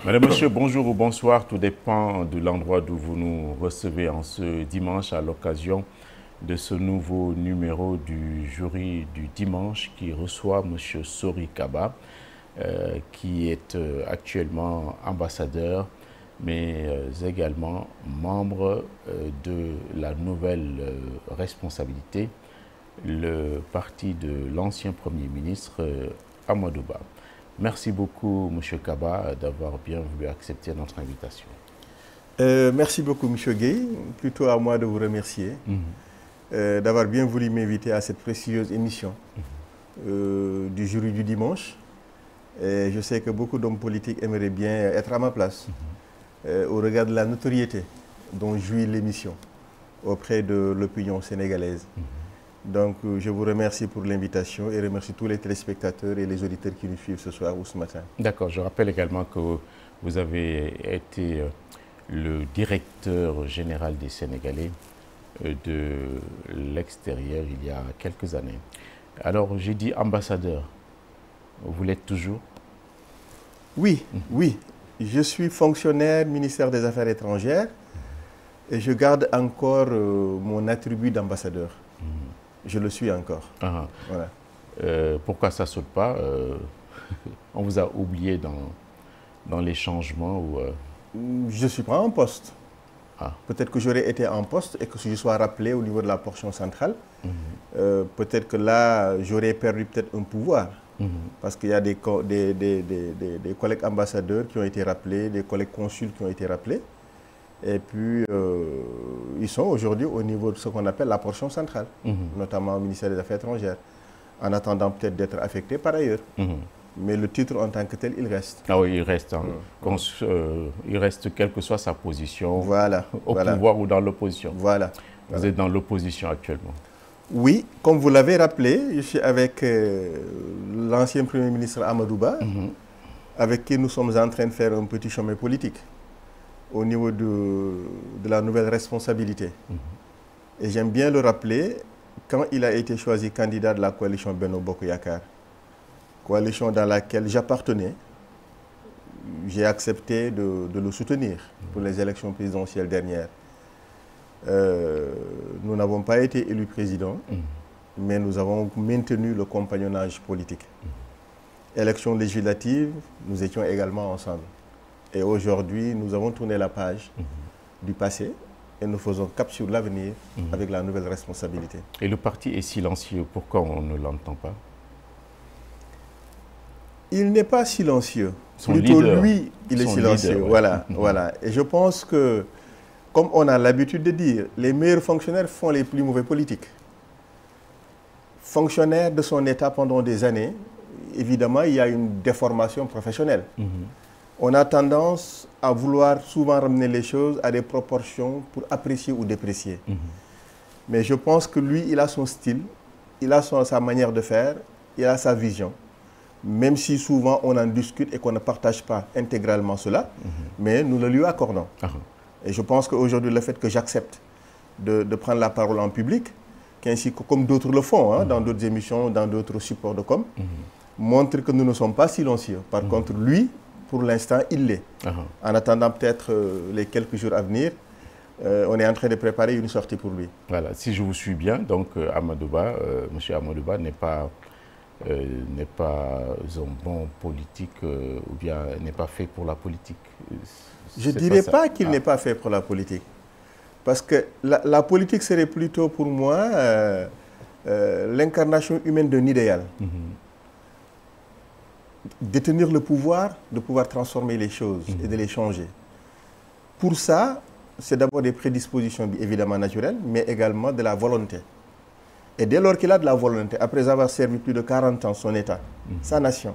Madame, Monsieur, bonjour ou bonsoir, tout dépend de l'endroit d'où vous nous recevez en ce dimanche à l'occasion de ce nouveau numéro du jury du dimanche qui reçoit Monsieur Sori Kaba, qui est actuellement ambassadeur, mais également membre de la nouvelle responsabilité, le parti de l'ancien Premier ministre Amadou Ba. Merci beaucoup, M. Kaba, d'avoir bien voulu accepter notre invitation. Merci beaucoup, M. Gueye. Plutôt à moi de vous remercier d'avoir bien voulu m'inviter à cette précieuse émission du jury du dimanche. Et je sais que beaucoup d'hommes politiques aimeraient bien être à ma place au regard de la notoriété dont jouit l'émission auprès de l'opinion sénégalaise. Donc, je vous remercie pour l'invitation et remercie tous les téléspectateurs et les auditeurs qui nous suivent ce soir ou ce matin. D'accord. Je rappelle également que vous avez été le directeur général des Sénégalais de l'extérieur il y a quelques années. Alors, j'ai dit ambassadeur. Vous l'êtes toujours? Oui, oui. Je suis fonctionnaire ministère des Affaires étrangères et je garde encore mon attribut d'ambassadeur. Je le suis encore. Voilà. Pourquoi ça ne saute pas On vous a oublié dans les changements ou, Je ne suis pas en poste. Ah. Peut-être que j'aurais été en poste et que je sois rappelé au niveau de la portion centrale. Peut-être que là, j'aurais perdu peut-être un pouvoir. Parce qu'il y a des collègues ambassadeurs qui ont été rappelés, des collègues consuls qui ont été rappelés. Et puis, ils sont aujourd'hui au niveau de ce qu'on appelle la portion centrale, notamment au ministère des Affaires étrangères, en attendant peut-être d'être affectés par ailleurs. Mais le titre en tant que tel, il reste. Ah oui, il reste. Hein. Il reste quelle que soit sa position, au pouvoir ou dans l'opposition. Voilà. Vous êtes dans l'opposition actuellement. Oui, comme vous l'avez rappelé, je suis avec l'ancien Premier ministre Amadou Ba, avec qui nous sommes en train de faire un petit chemin politique au niveau de la nouvelle responsabilité. Et j'aime bien le rappeler, quand il a été choisi candidat de la coalition Benno Bokk Yakaar, coalition dans laquelle j'appartenais, j'ai accepté de le soutenir pour les élections présidentielles dernières. Nous n'avons pas été élus président, mais nous avons maintenu le compagnonnage politique. Élections législatives, nous étions également ensemble. Et aujourd'hui, nous avons tourné la page du passé et nous faisons cap sur l'avenir avec la nouvelle responsabilité. Et le parti est silencieux. Pourquoi on ne l'entend pas? Il n'est pas silencieux. Son Plutôt leader. lui, il est silencieux. Leader, ouais. Voilà, voilà. Et je pense que, comme on a l'habitude de dire, les meilleurs fonctionnaires font les plus mauvais politiques. Fonctionnaire de son État pendant des années, évidemment, il y a une déformation professionnelle. On a tendance à vouloir souvent ramener les choses à des proportions pour apprécier ou déprécier. Mais je pense que lui, il a son style, il a sa manière de faire, il a sa vision. Même si souvent on en discute et qu'on ne partage pas intégralement cela, mais nous le lui accordons. Et je pense qu'aujourd'hui, le fait que j'accepte de prendre la parole en public, qu'ainsi que comme d'autres le font, dans d'autres émissions, dans d'autres supports de com, montre que nous ne sommes pas silencieux. Par contre, lui, pour l'instant, il l'est. En attendant peut-être les quelques jours à venir, on est en train de préparer une sortie pour lui. Voilà, si je vous suis bien, donc Amadou Ba, M. Amadou Ba n'est pas un bon politique ou bien n'est pas fait pour la politique. Je ne dirais pas qu'il n'est pas fait pour la politique. Parce que la politique serait plutôt pour moi l'incarnation humaine d'un idéal. Détenir le pouvoir, de pouvoir transformer les choses et de les changer. Pour ça, c'est d'abord des prédispositions évidemment naturelles, mais également de la volonté. Et dès lors qu'il a de la volonté, après avoir servi plus de 40 ans son État, sa nation,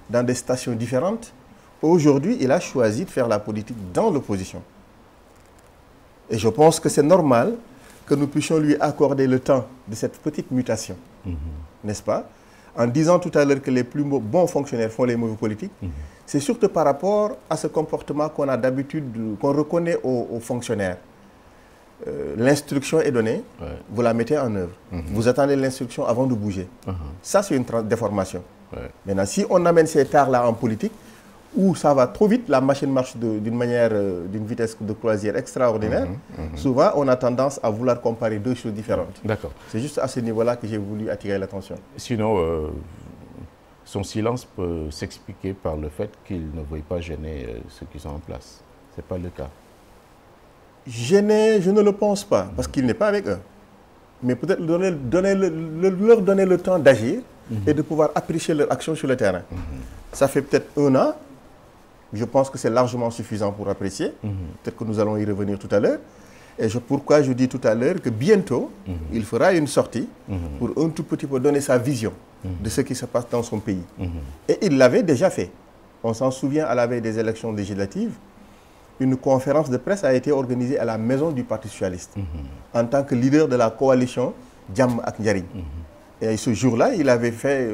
dans des stations différentes, aujourd'hui, il a choisi de faire la politique dans l'opposition. Et je pense que c'est normal que nous puissions lui accorder le temps de cette petite mutation, n'est-ce pas? En disant tout à l'heure que les plus bons fonctionnaires font les mauvais politiques, c'est surtout par rapport à ce comportement qu'on a d'habitude, qu'on reconnaît aux fonctionnaires. L'instruction est donnée, vous la mettez en œuvre. Vous attendez l'instruction avant de bouger. Ça, c'est une déformation. Maintenant, si on amène ces tares-là en politique, où ça va trop vite, la machine marche d'une manière, d'une vitesse de croisière extraordinaire, souvent on a tendance à vouloir comparer deux choses différentes. D'accord. C'est juste à ce niveau-là que j'ai voulu attirer l'attention. Sinon, son silence peut s'expliquer par le fait qu'il ne veuille pas gêner ceux qui sont en place. Ce n'est pas le cas. Gêner, je ne le pense pas, parce qu'il n'est pas avec eux. Mais peut-être leur donner le temps d'agir et de pouvoir apprécier leur action sur le terrain. Ça fait peut-être 1 an. Je pense que c'est largement suffisant pour apprécier. Peut-être que nous allons y revenir tout à l'heure. Et pourquoi je dis tout à l'heure que bientôt, il fera une sortie pour un tout petit peu donner sa vision de ce qui se passe dans son pays. Et il l'avait déjà fait. On s'en souvient à la veille des élections législatives. Une conférence de presse a été organisée à la maison du Parti socialiste en tant que leader de la coalition Jàmm ak Njariñ. Et ce jour-là, il avait fait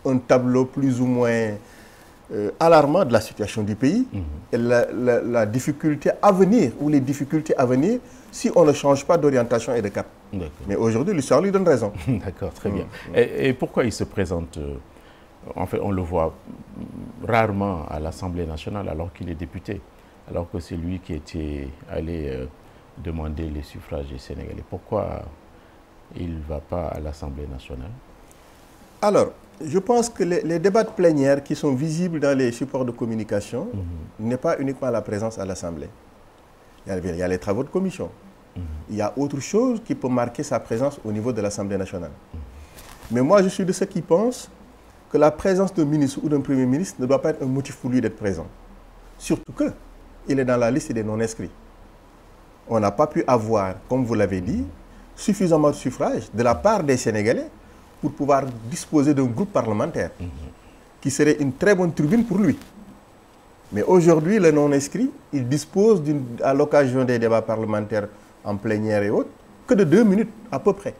un tableau plus ou moins alarmant de la situation du pays et la difficulté à venir, ou les difficultés à venir, si on ne change pas d'orientation et de cap. Mais aujourd'hui, l'histoire lui donne raison. D'accord, très bien. Et pourquoi il se présente en fait, on le voit rarement à l'Assemblée nationale alors qu'il est député, alors que c'est lui qui était allé demander les suffrages des Sénégalais. Pourquoi il ne va pas à l'Assemblée nationale? Alors, je pense que les débats de plénière qui sont visibles dans les supports de communication n'est pas uniquement la présence à l'Assemblée. Il y a les travaux de commission. Il y a autre chose qui peut marquer sa présence au niveau de l'Assemblée nationale. Mais moi, je suis de ceux qui pensent que la présence d'un ministre ou d'un premier ministre ne doit pas être un motif pour lui d'être présent. Surtout qu'il est dans la liste des non-inscrits. On n'a pas pu avoir, comme vous l'avez dit, suffisamment de suffrages de la part des Sénégalais pour pouvoir disposer d'un groupe parlementaire qui serait une très bonne tribune pour lui. Mais aujourd'hui, le non-inscrit, il dispose, à l'occasion des débats parlementaires en plénière et autres, que de 2 minutes à peu près.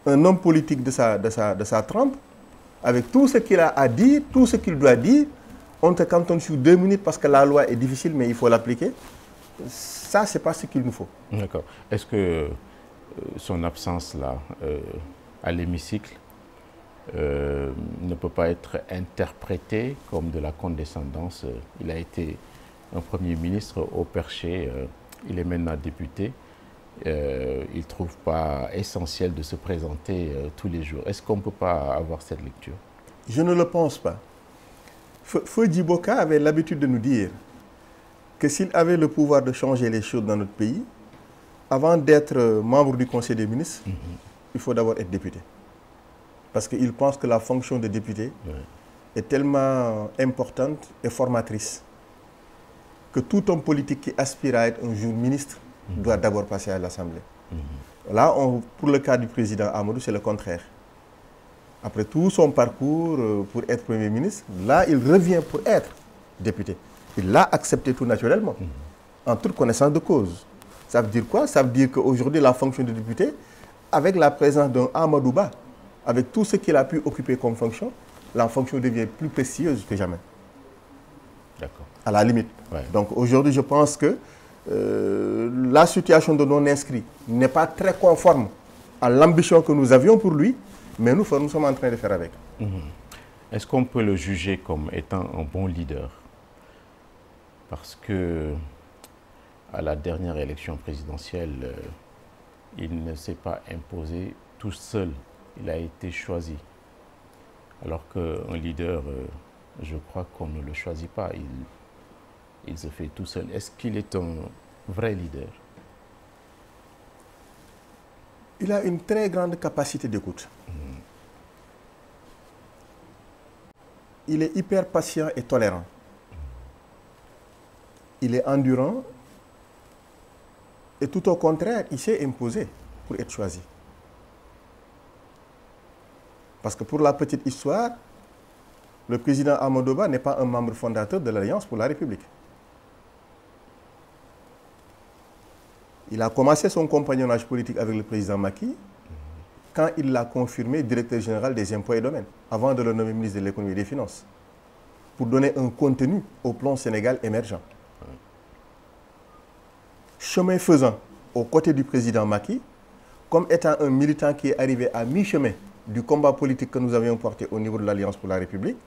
Un homme politique de sa trempe, avec tout ce qu'il a à dire, tout ce qu'il doit dire, on te cantonne sur 2 minutes parce que la loi est difficile, mais il faut l'appliquer. Ça, ce n'est pas ce qu'il nous faut. D'accord. Est-ce que son absence là, à l'hémicycle, ne peut pas être interprétée comme de la condescendance? Il a été un Premier ministre au perché, il est maintenant député. Il ne trouve pas essentiel de se présenter tous les jours. Est-ce qu'on ne peut pas avoir cette lecture? Je ne le pense pas. Feu Djiboka avait l'habitude de nous dire que s'il avait le pouvoir de changer les choses dans notre pays, avant d'être membre du Conseil des ministres, il faut d'abord être député. Parce qu'il pense que la fonction de député est tellement importante et formatrice que tout homme politique qui aspire à être un jour ministre doit d'abord passer à l'Assemblée. Là, pour le cas du président Amadou, c'est le contraire. Après tout son parcours pour être Premier ministre, là, il revient pour être député. Il l'a accepté tout naturellement, en toute connaissance de cause. Ça veut dire quoi? Ça veut dire qu'aujourd'hui, la fonction de député, avec la présence d'un Amadou Ba, avec tout ce qu'il a pu occuper comme fonction, la fonction devient plus précieuse que jamais. D'accord. À la limite. Ouais. Donc aujourd'hui, je pense que la situation de non-inscrit n'est pas très conforme à l'ambition que nous avions pour lui, mais nous sommes en train de faire avec. Est-ce qu'on peut le juger comme étant un bon leader? Parce que à la dernière élection présidentielle, il ne s'est pas imposé tout seul. Il a été choisi. Alors qu'un leader, je crois qu'on ne le choisit pas. Il se fait tout seul. Est-ce qu'il est un vrai leader? Il a une très grande capacité d'écoute. Il est hyper patient et tolérant. Il est endurant. Et tout au contraire, il s'est imposé pour être choisi. Parce que pour la petite histoire, le président Amadou Ba n'est pas un membre fondateur de l'Alliance pour la République. Il a commencé son compagnonnage politique avec le président Macky quand il l'a confirmé directeur général des impôts et domaines, avant de le nommer ministre de l'économie et des finances, pour donner un contenu au plan Sénégal émergent. Chemin faisant, aux côtés du président Macky, comme étant un militant qui est arrivé à mi-chemin du combat politique que nous avions porté au niveau de l'Alliance pour la République,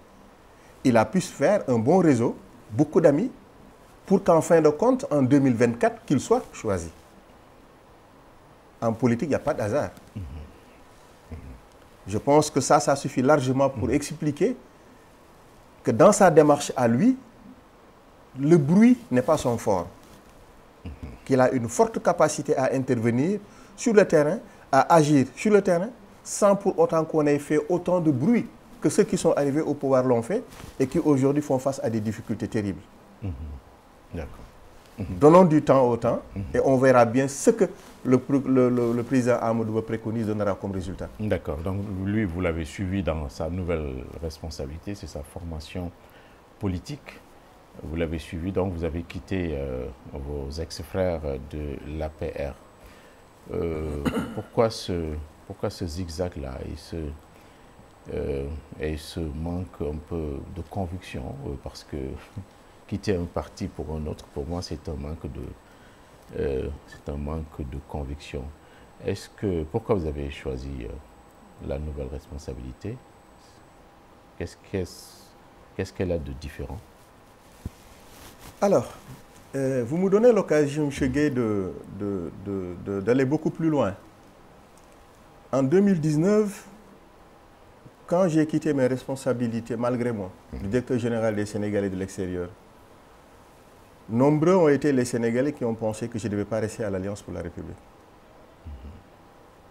il a pu se faire un bon réseau, beaucoup d'amis, pour qu'en fin de compte, en 2024, qu'il soit choisi. En politique, il n'y a pas de hasard. Je pense que ça suffit largement pour expliquer que dans sa démarche à lui, le bruit n'est pas son fort. Qu'il a une forte capacité à intervenir sur le terrain, à agir sur le terrain, sans pour autant qu'on ait fait autant de bruit que ceux qui sont arrivés au pouvoir l'ont fait et qui aujourd'hui font face à des difficultés terribles. D'accord. Donnons du temps au temps et on verra bien ce que le président Amadou Ba préconise donnera comme résultat. D'accord. Donc lui, vous l'avez suivi dans sa nouvelle responsabilité, c'est sa formation politique. Vous l'avez suivi, donc vous avez quitté vos ex-frères de l'APR. Pourquoi ce zigzag-là et ce manque un peu de conviction? Parce que quitter un parti pour un autre, pour moi, c'est un manque de conviction. Pourquoi vous avez choisi la nouvelle responsabilité? Qu'est-ce qu'elle a de différent? Alors, vous me donnez l'occasion, M. Gueye, d'aller beaucoup plus loin. En 2019, quand j'ai quitté mes responsabilités, malgré moi, du directeur général des Sénégalais de l'extérieur, nombreux ont été les Sénégalais qui ont pensé que je ne devais pas rester à l'Alliance pour la République.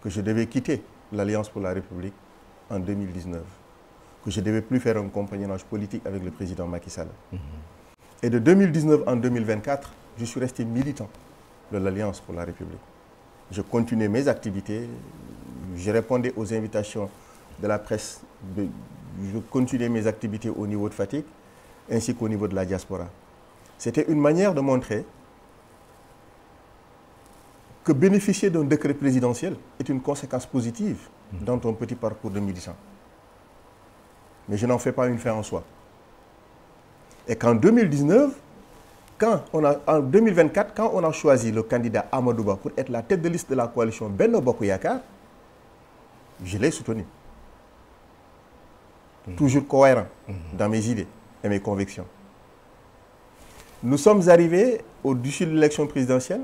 Que je devais quitter l'Alliance pour la République en 2019. Que je ne devais plus faire un compagnonnage politique avec le président Macky Sall. Et de 2019 en 2024, je suis resté militant de l'Alliance pour la République. Je continuais mes activités, je répondais aux invitations de la presse, je continuais mes activités au niveau de Fatick, ainsi qu'au niveau de la diaspora. C'était une manière de montrer que bénéficier d'un décret présidentiel est une conséquence positive dans ton petit parcours de militant. Mais je n'en fais pas une fin en soi. Et qu'en 2019, en 2024, quand on a choisi le candidat Amadou Ba pour être la tête de liste de la coalition Benno Bokk Yakaar, je l'ai soutenu. Toujours cohérent dans mes idées et mes convictions. Nous sommes arrivés au-dessus de l'élection présidentielle,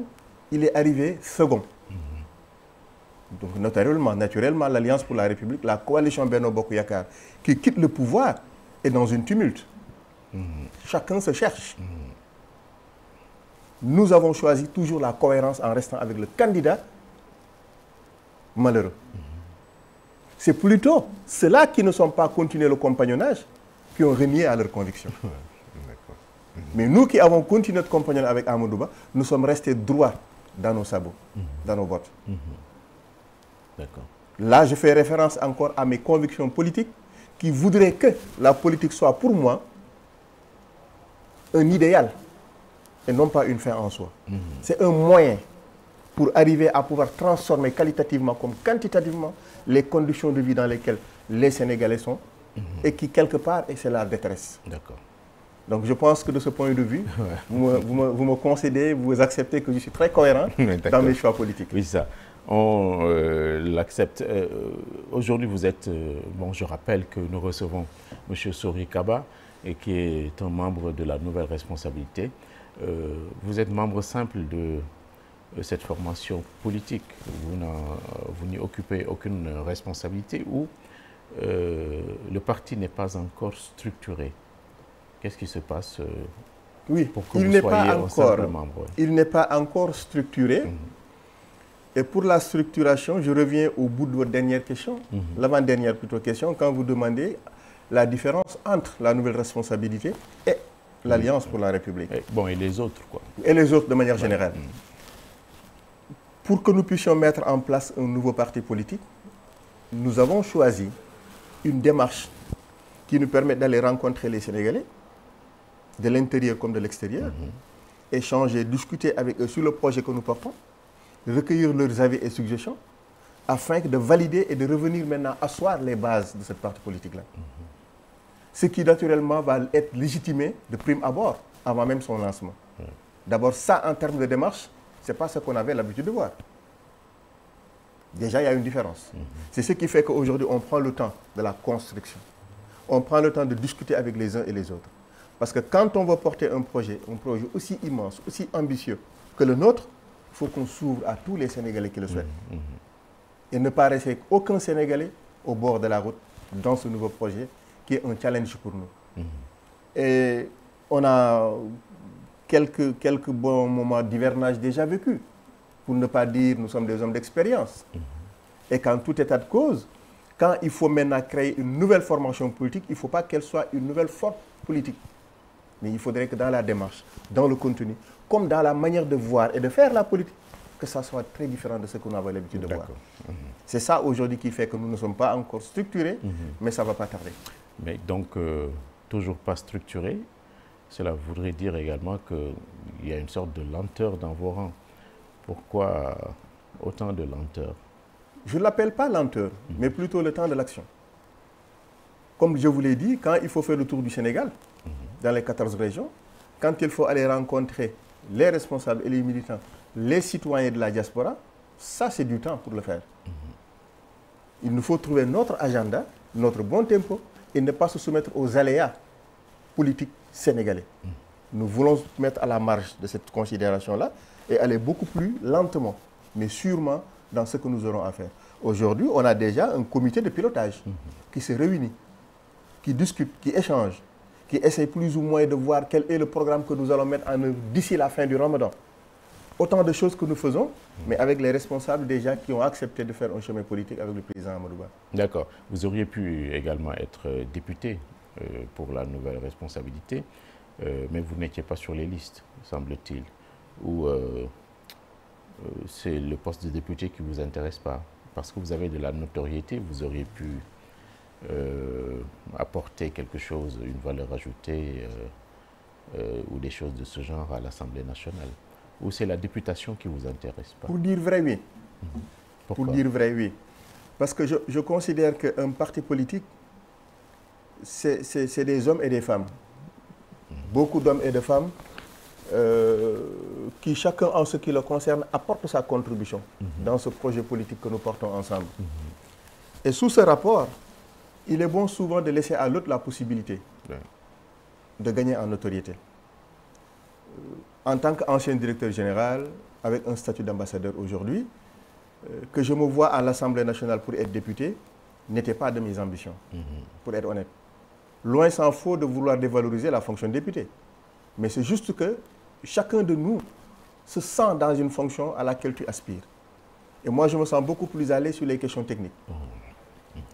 il est arrivé second. Donc naturellement, l'Alliance pour la République, la coalition Benno Bokk Yakaar, qui quitte le pouvoir, est dans une tumulte. Chacun se cherche. Nous avons choisi toujours la cohérence en restant avec le candidat malheureux. C'est plutôt ceux-là qui ne sont pas continués le compagnonnage qui ont renié à leurs convictions. Mais nous qui avons continué de compagnonner avec Amadou Ba, nous sommes restés droits dans nos sabots, dans nos bottes. D'accord. Là, je fais référence encore à mes convictions politiques qui voudraient que la politique soit pour moi un idéal et non pas une fin en soi. C'est un moyen pour arriver à pouvoir transformer qualitativement comme quantitativement les conditions de vie dans lesquelles les Sénégalais sont et qui, quelque part, c'est la détresse. D'accord. Donc je pense que de ce point de vue, vous me concédez, vous acceptez que je suis très cohérent dans mes choix politiques. Oui, ça. On l'accepte. Aujourd'hui, vous êtes... je rappelle que nous recevons M. Sori Kaba, et qui est un membre de la nouvelle responsabilité. Vous êtes membre simple de cette formation politique. Vous n'y occupez aucune responsabilité ou le parti n'est pas encore structuré. Qu'est-ce qui se passe pour que vous soyez un simple membre? Il n'est pas encore structuré. Et pour la structuration, je reviens au bout de votre dernière question, l'avant-dernière plutôt question, quand vous demandez la différence entre la nouvelle responsabilité et l'Alliance pour la République. Et les autres, quoi. Et les autres de manière générale. Pour que nous puissions mettre en place un nouveau parti politique, nous avons choisi une démarche qui nous permet d'aller rencontrer les Sénégalais, de l'intérieur comme de l'extérieur, échanger, discuter avec eux sur le projet que nous portons, recueillir leurs avis et suggestions, afin de valider et de revenir maintenant asseoir les bases de cette parti politique-là. Ce qui naturellement va être légitimé de prime abord, avant même son lancement. D'abord, ça en termes de démarche, ce n'est pas ce qu'on avait l'habitude de voir. Déjà, il y a une différence. C'est ce qui fait qu'aujourd'hui, on prend le temps de la construction. on prend le temps de discuter avec les uns et les autres. Parce que quand on veut porter un projet aussi immense, aussi ambitieux que le nôtre, il faut qu'on s'ouvre à tous les Sénégalais qui le souhaitent. Et ne pas rester aucun Sénégalais au bord de la route dans ce nouveau projet qui est un challenge pour nous. Et on a quelques bons moments d'hivernage déjà vécus. Pour ne pas dire nous sommes des hommes d'expérience. Et qu'en tout état de cause, quand il faut maintenant créer une nouvelle formation politique, il ne faut pas qu'elle soit une nouvelle force politique. Mais il faudrait que dans la démarche, dans le contenu, comme dans la manière de voir et de faire la politique, que ça soit très différent de ce qu'on avait l'habitude de voir. C'est ça aujourd'hui qui fait que nous ne sommes pas encore structurés, mais ça ne va pas tarder. Mais donc, toujours pas structuré, cela voudrait dire également qu'il y a une sorte de lenteur dans vos rangs. Pourquoi autant de lenteur? Je ne l'appelle pas lenteur, mais plutôt le temps de l'action. Comme je vous l'ai dit, quand il faut faire le tour du Sénégal, dans les 14 régions, quand il faut aller rencontrer les responsables et les militants, les citoyens de la diaspora, ça c'est du temps pour le faire. Il nous faut trouver notre agenda, notre bon tempo, et ne pas se soumettre aux aléas politiques sénégalais. Nous voulons mettre à la marge de cette considération-là et aller beaucoup plus lentement, mais sûrement dans ce que nous aurons à faire. Aujourd'hui, on a déjà un comité de pilotage qui se réunit, qui discute, qui échange, qui essaie plus ou moins de voir quel est le programme que nous allons mettre en œuvre d'ici la fin du Ramadan. Autant de choses que nous faisons, mais avec les responsables déjà qui ont accepté de faire un chemin politique avec le président Amadou Ba. D'accord. Vous auriez pu également être député pour la nouvelle responsabilité, mais vous n'étiez pas sur les listes, semble-t-il. Ou c'est le poste de député qui ne vous intéresse pas? Parce que vous avez de la notoriété, vous auriez pu apporter quelque chose, une valeur ajoutée ou des choses de ce genre à l'Assemblée nationale. Ou c'est la députation qui ne vous intéresse pas? Pour dire vrai, oui. Pourquoi? Pour dire vrai, oui. Parce que je considère qu'un parti politique, c'est des hommes et des femmes. Beaucoup d'hommes et de femmes qui, chacun en ce qui le concerne, apporte sa contribution dans ce projet politique que nous portons ensemble. Et sous ce rapport, il est bon souvent de laisser à l'autre la possibilité de gagner en notoriété. En tant qu'ancien directeur général, avec un statut d'ambassadeur aujourd'hui, que je me vois à l'Assemblée nationale pour être député, n'était pas de mes ambitions, pour être honnête. Loin s'en faut de vouloir dévaloriser la fonction de député. Mais c'est juste que chacun de nous se sent dans une fonction à laquelle tu aspires. Et moi, je me sens beaucoup plus à l'aise sur les questions techniques.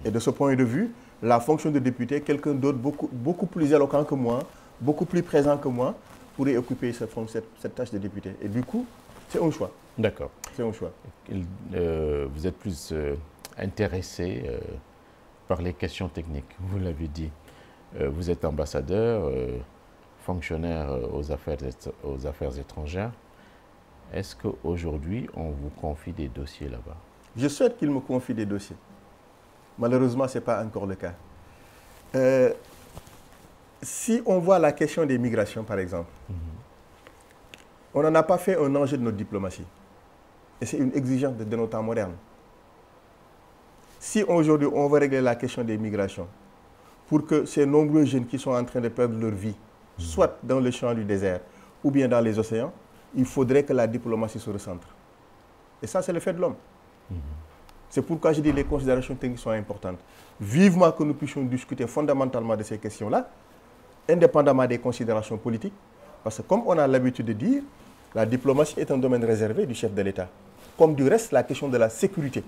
Et de ce point de vue, la fonction de député, quelqu'un d'autre beaucoup plus éloquent que moi, beaucoup plus présent que moi, pourrait occuper cette tâche de député. Et du coup, c'est un choix. D'accord. C'est un choix. Vous êtes plus intéressé par les questions techniques, vous l'avez dit. Vous êtes ambassadeur, fonctionnaire aux affaires étrangères. Est-ce qu'aujourd'hui, on vous confie des dossiers là-bas? Je souhaite qu'il me confie des dossiers. Malheureusement, ce n'est pas encore le cas. Si on voit la question des migrations, par exemple, on n'en a pas fait un enjeu de notre diplomatie. Et c'est une exigence de nos temps modernes. Si aujourd'hui, on veut régler la question des migrations, pour que ces nombreux jeunes qui sont en train de perdre leur vie, soit dans le champ du désert ou bien dans les océans, il faudrait que la diplomatie se recentre. Et ça, c'est le fait de l'homme. C'est pourquoi je dis que les considérations techniques sont importantes. Vivement que nous puissions discuter fondamentalement de ces questions-là, indépendamment des considérations politiques, parce que comme on a l'habitude de dire, la diplomatie est un domaine réservé du chef de l'État. Comme du reste, la question de la sécurité.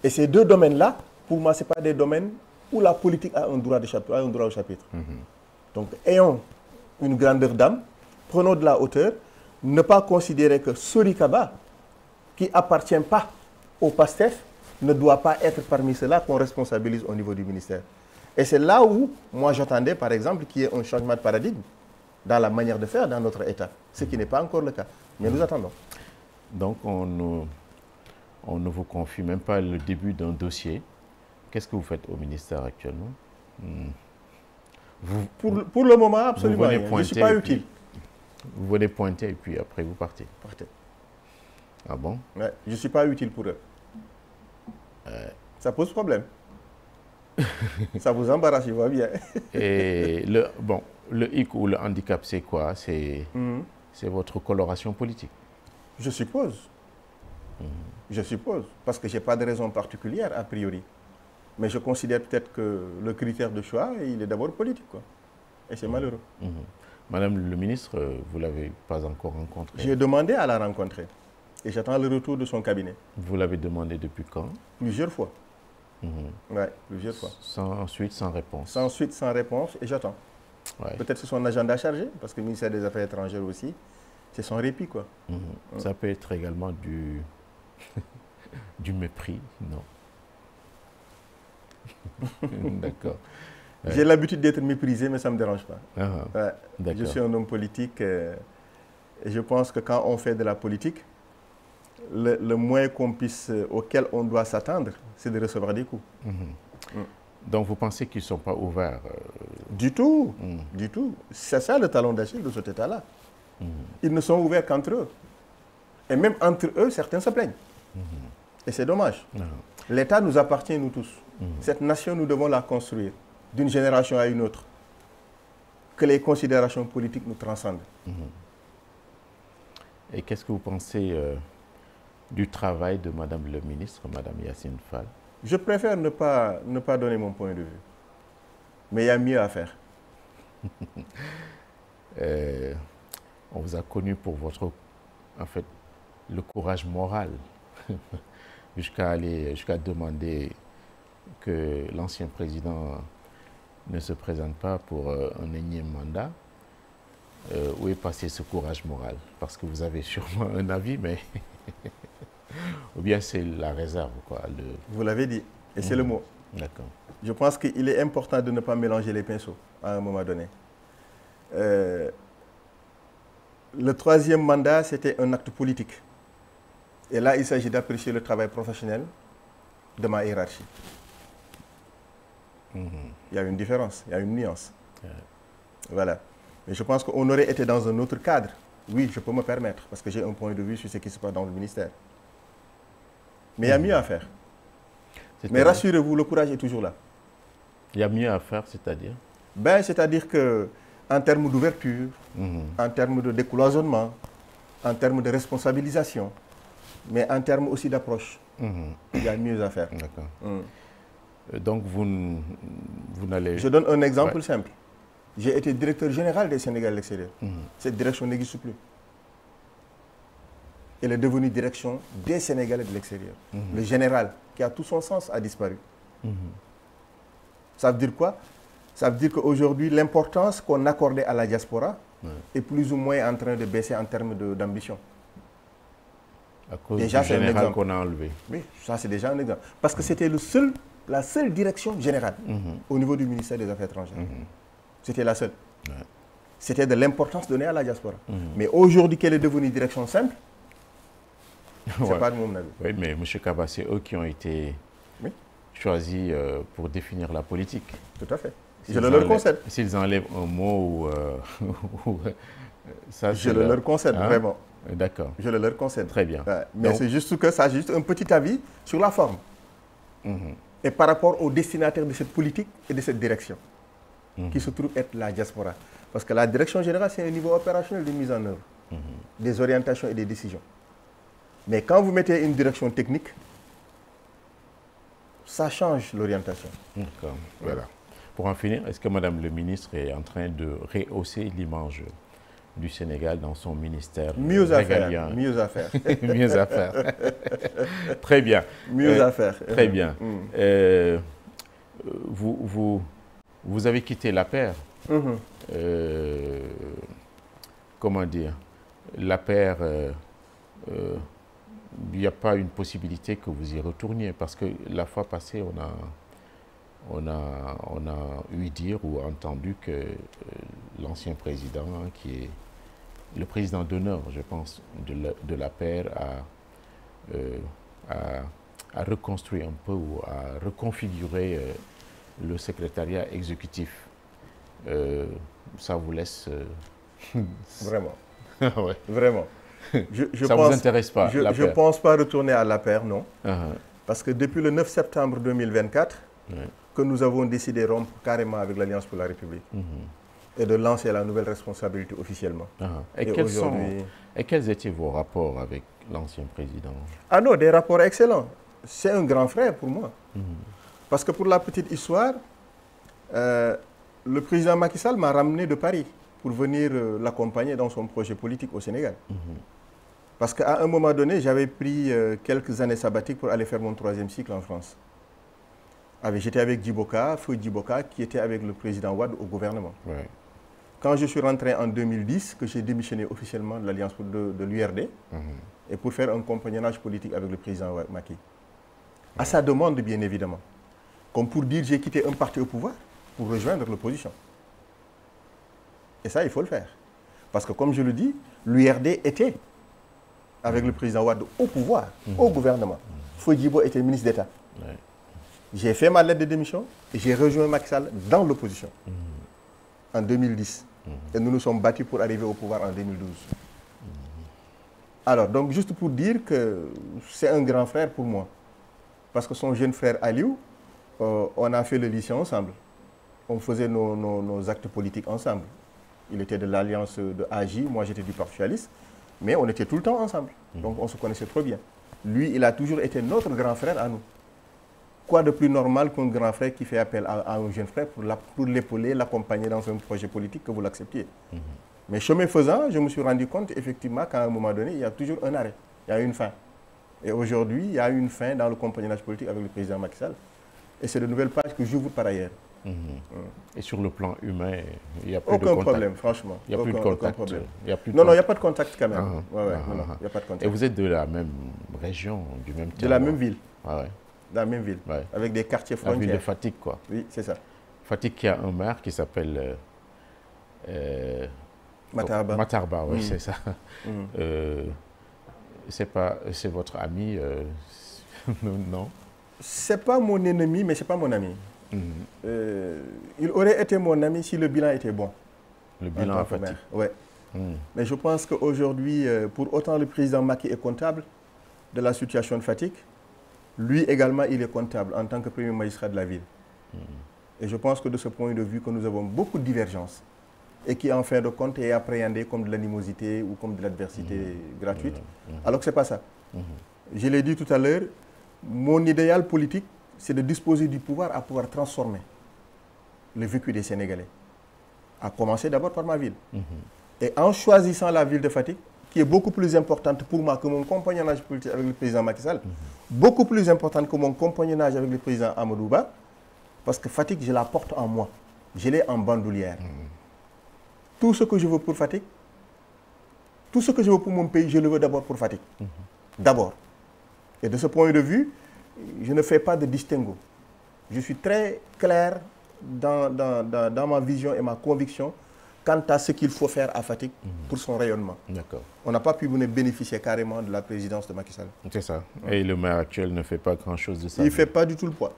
Et ces deux domaines-là, pour moi, ce n'est pas des domaines où la politique a un droit au chapitre. Donc, ayons une grandeur d'âme, prenons de la hauteur, ne pas considérer que Sori Kaba, qui n'appartient pas au PASTEF, ne doit pas être parmi ceux-là qu'on responsabilise au niveau du ministère. Et c'est là où, moi, j'attendais, par exemple, qu'il y ait un changement de paradigme dans la manière de faire dans notre État, ce qui n'est pas encore le cas. Mais nous attendons. Donc, on ne vous confie même pas le début d'un dossier. Qu'est-ce que vous faites au ministère actuellement? Pour le moment, absolument rien. Je ne suis pas utile. Vous venez pointer et puis après vous partez. Ah bon? Ouais, je ne suis pas utile pour eux. Ça pose problème. Ça vous embarrasse, je vois bien. Et le hic ou le handicap, c'est quoi? C'est votre coloration politique. Je suppose. Je suppose. Parce que je n'ai pas de raison particulière, a priori. Mais je considère peut-être que le critère de choix, il est d'abord politique, quoi. Et c'est malheureux. Madame le ministre, vous ne l'avez pas encore rencontré? J'ai demandé à la rencontrer. Et j'attends le retour de son cabinet. Vous l'avez demandé depuis quand? Plusieurs fois. Ouais, plusieurs fois. Sans suite, sans réponse. Sans suite, sans réponse, et j'attends. Ouais. Peut-être c'est son agenda chargé, parce que le ministère des Affaires étrangères aussi, c'est son répit, quoi. Ça peut être également du, du mépris, non? D'accord. J'ai l'habitude d'être méprisé, mais ça ne me dérange pas. Ouais. Je suis un homme politique et je pense que quand on fait de la politique, le moins auquel on doit s'attendre, c'est de recevoir des coups. Donc vous pensez qu'ils ne sont pas ouverts? Du tout, du tout. C'est ça le talon d'Achille de cet État-là. Ils ne sont ouverts qu'entre eux. Et même entre eux, certains se plaignent. Et c'est dommage. L'État nous appartient, nous tous. Cette nation, nous devons la construire d'une génération à une autre. Que les considérations politiques nous transcendent. Et qu'est-ce que vous pensez du travail de Madame le ministre, Madame Yacine Fall? Je préfère ne pas donner mon point de vue. Mais il y a mieux à faire. On vous a connu pour votre, en fait, le courage moral, jusqu'à demander que l'ancien président ne se présente pas pour un énième mandat. Où est passé ce courage moral? Parce que vous avez sûrement un avis, mais ou bien c'est la réserve, quoi. Vous l'avez dit, et c'est le mot. D'accord. Je pense qu'il est important de ne pas mélanger les pinceaux à un moment donné. Le troisième mandat, c'était un acte politique. Et là, il s'agit d'apprécier le travail professionnel de ma hiérarchie. Il y a une différence, il y a une nuance. Voilà. Mais je pense qu'on aurait été dans un autre cadre. Oui, je peux me permettre, parce que j'ai un point de vue sur ce qui se passe dans le ministère. Mais il y a mieux à faire. Mais rassurez-vous, le courage est toujours là. Il y a mieux à faire, c'est-à-dire? C'est-à-dire qu'en termes d'ouverture, en termes de décloisonnement, en termes de responsabilisation, mais en termes aussi d'approche, il y a mieux à faire. D'accord. Donc vous n'allez... Je donne un exemple simple. J'ai été directeur général des Sénégalais à l'extérieur. Cette direction n'existe plus. Elle est devenue direction des Sénégalais de l'extérieur. Le général, qui a tout son sens, a disparu. Ça veut dire quoi? Ça veut dire qu'aujourd'hui, l'importance qu'on accordait à la diaspora est plus ou moins en train de baisser en termes d'ambition. À cause du général qu'on a enlevé. Oui, ça c'est déjà un exemple. Parce que c'était la seule direction générale au niveau du ministère des Affaires étrangères. C'était la seule. C'était de l'importance donnée à la diaspora. Mais aujourd'hui qu'elle est devenue direction simple, c'est pas de mon avis. Oui, mais M. Kaba, c'est eux qui ont été choisis pour définir la politique. Tout à fait. Je le leur concède. S'ils enlèvent un mot ça, je le leur concède, vraiment. D'accord. Je le leur concède. Très bien. Mais c'est juste que ça a juste un petit avis sur la forme. Et par rapport aux destinataires de cette politique et de cette direction, qui se trouve être la diaspora. Parce que la direction générale, c'est un niveau opérationnel de mise en œuvre, des orientations et des décisions. Mais quand vous mettez une direction technique, ça change l'orientation. D'accord. Voilà. Pour en finir, est-ce que Madame le ministre est en train de rehausser l'image du Sénégal dans son ministère régalien? Mieux à faire. Mieux à faire. Très bien. Mieux à faire. Très bien. Vous avez quitté l'APR. Comment dire? L'APR, il n'y a pas une possibilité que vous y retourniez, parce que la fois passée, on a eu dire ou entendu que l'ancien président, qui est le président d'honneur, je pense, de l'APR, a reconstruit un peu ou a reconfiguré le secrétariat exécutif. Ça vous laisse... Vraiment. Ouais. Vraiment. Ça ne vous intéresse pas? Je ne pense pas retourner à l'APR, non. Parce que depuis le 9 septembre 2024, que nous avons décidé de rompre carrément avec l'Alliance pour la République et de lancer la nouvelle responsabilité officiellement. Et quels étaient vos rapports avec l'ancien président? Ah non, des rapports excellents. C'est un grand frère pour moi. Parce que pour la petite histoire, le président Macky Sall m'a ramené de Paris pour venir l'accompagner dans son projet politique au Sénégal. Parce qu'à un moment donné, j'avais pris quelques années sabbatiques pour aller faire mon 3e cycle en France. J'étais avec Djiboka, Feu Djiboka, qui était avec le président Wade au gouvernement. Ouais. Quand je suis rentré en 2010, que j'ai démissionné officiellement de l'Alliance de l'URD, et pour faire un compagnonnage politique avec le président Macky. À sa demande, bien évidemment. Comme pour dire, j'ai quitté un parti au pouvoir pour rejoindre l'opposition. Et ça, il faut le faire. Parce que, comme je le dis, l'URD était avec le président Wade au pouvoir, au gouvernement. Feu Djibo était ministre d'État. Ouais. J'ai fait ma lettre de démission et j'ai rejoint Macky Sall dans l'opposition en 2010. Et nous nous sommes battus pour arriver au pouvoir en 2012. Alors, donc, juste pour dire que c'est un grand frère pour moi. Parce que son jeune frère Aliou, on a fait le lycée ensemble. On faisait nos actes politiques ensemble. Il était de l'alliance de AJ, moi j'étais du Parti socialiste. Mais on était tout le temps ensemble. Donc on se connaissait trop bien. Lui, il a toujours été notre grand frère à nous. Quoi de plus normal qu'un grand frère qui fait appel à un jeune frère pour l'épauler, l'accompagner dans un projet politique que vous l'acceptiez. Mais chemin faisant, je me suis rendu compte effectivement qu'à un moment donné, il y a toujours un arrêt. Il y a une fin. Et aujourd'hui, il y a une fin dans le compagnonnage politique avec le président Macky Sall. Et c'est de nouvelles pages que j'ouvre par ailleurs. Et sur le plan humain, il n'y a plus de contact. Aucun problème, franchement. Il n'y a plus de contact. Non, il n'y a pas de contact quand même. Il n'y a pas de contact. Et vous êtes de la même région, du même De terroir? la même ville. Ouais. De la même ville. Ouais. Avec des quartiers frontières. La ville de Fatick, quoi. Oui, c'est ça. Fatick qui a un maire qui s'appelle... Matarba. Matarba, oui, c'est ça. C'est votre ami, non? C'est pas mon ennemi, mais c'est pas mon ami. Il aurait été mon ami si le bilan était bon. Le bilan à Fatick. Oui. Mais je pense qu'aujourd'hui, pour autant le président Macky est comptable de la situation de Fatick, lui également il est comptable en tant que premier magistrat de la ville. Et je pense que de ce point de vue que nous avons beaucoup de divergences et qui en fin de compte est appréhendé comme de l'animosité ou comme de l'adversité gratuite, alors que ce n'est pas ça. Je l'ai dit tout à l'heure, mon idéal politique, c'est de disposer du pouvoir à pouvoir transformer le vécu des Sénégalais. À commencer d'abord par ma ville. Et en choisissant la ville de Fatick, qui est beaucoup plus importante pour moi que mon compagnonnage politique avec le président Macky Sall, beaucoup plus importante que mon compagnonnage avec le président Amadou Ba, parce que Fatick, je la porte en moi. Je l'ai en bandoulière. Tout ce que je veux pour Fatick, tout ce que je veux pour mon pays, je le veux d'abord pour Fatick. D'abord. Et de ce point de vue, je ne fais pas de distinguo. Je suis très clair dans ma vision et ma conviction quant à ce qu'il faut faire à Fatick pour son rayonnement. On n'a pas pu bénéficier carrément de la présidence de Macky Sall. C'est ça. Et le maire actuel ne fait pas grand-chose de ça. Il ne fait pas du tout le poids.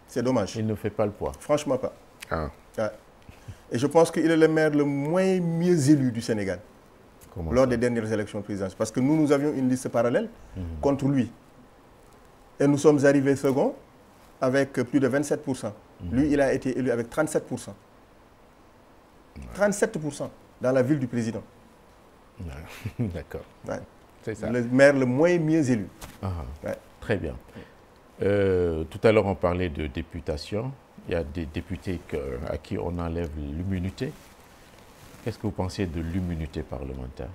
C'est dommage. Il ne fait pas le poids. Franchement pas. Ouais. Et je pense qu'il est le maire le moins mieux élu du Sénégal. Lors des dernières élections présidentielles. Parce que nous avions une liste parallèle contre lui. Et nous sommes arrivés second avec plus de 27%. Lui, il a été élu avec 37%. 37% dans la ville du président. D'accord. Ouais. C'est ça. Le maire le moins mieux élu. Ouais. Très bien. Tout à l'heure, on parlait de députation. Il y a des députés à qui on enlève l'immunité. Qu'est-ce que vous pensez de l'immunité parlementaire?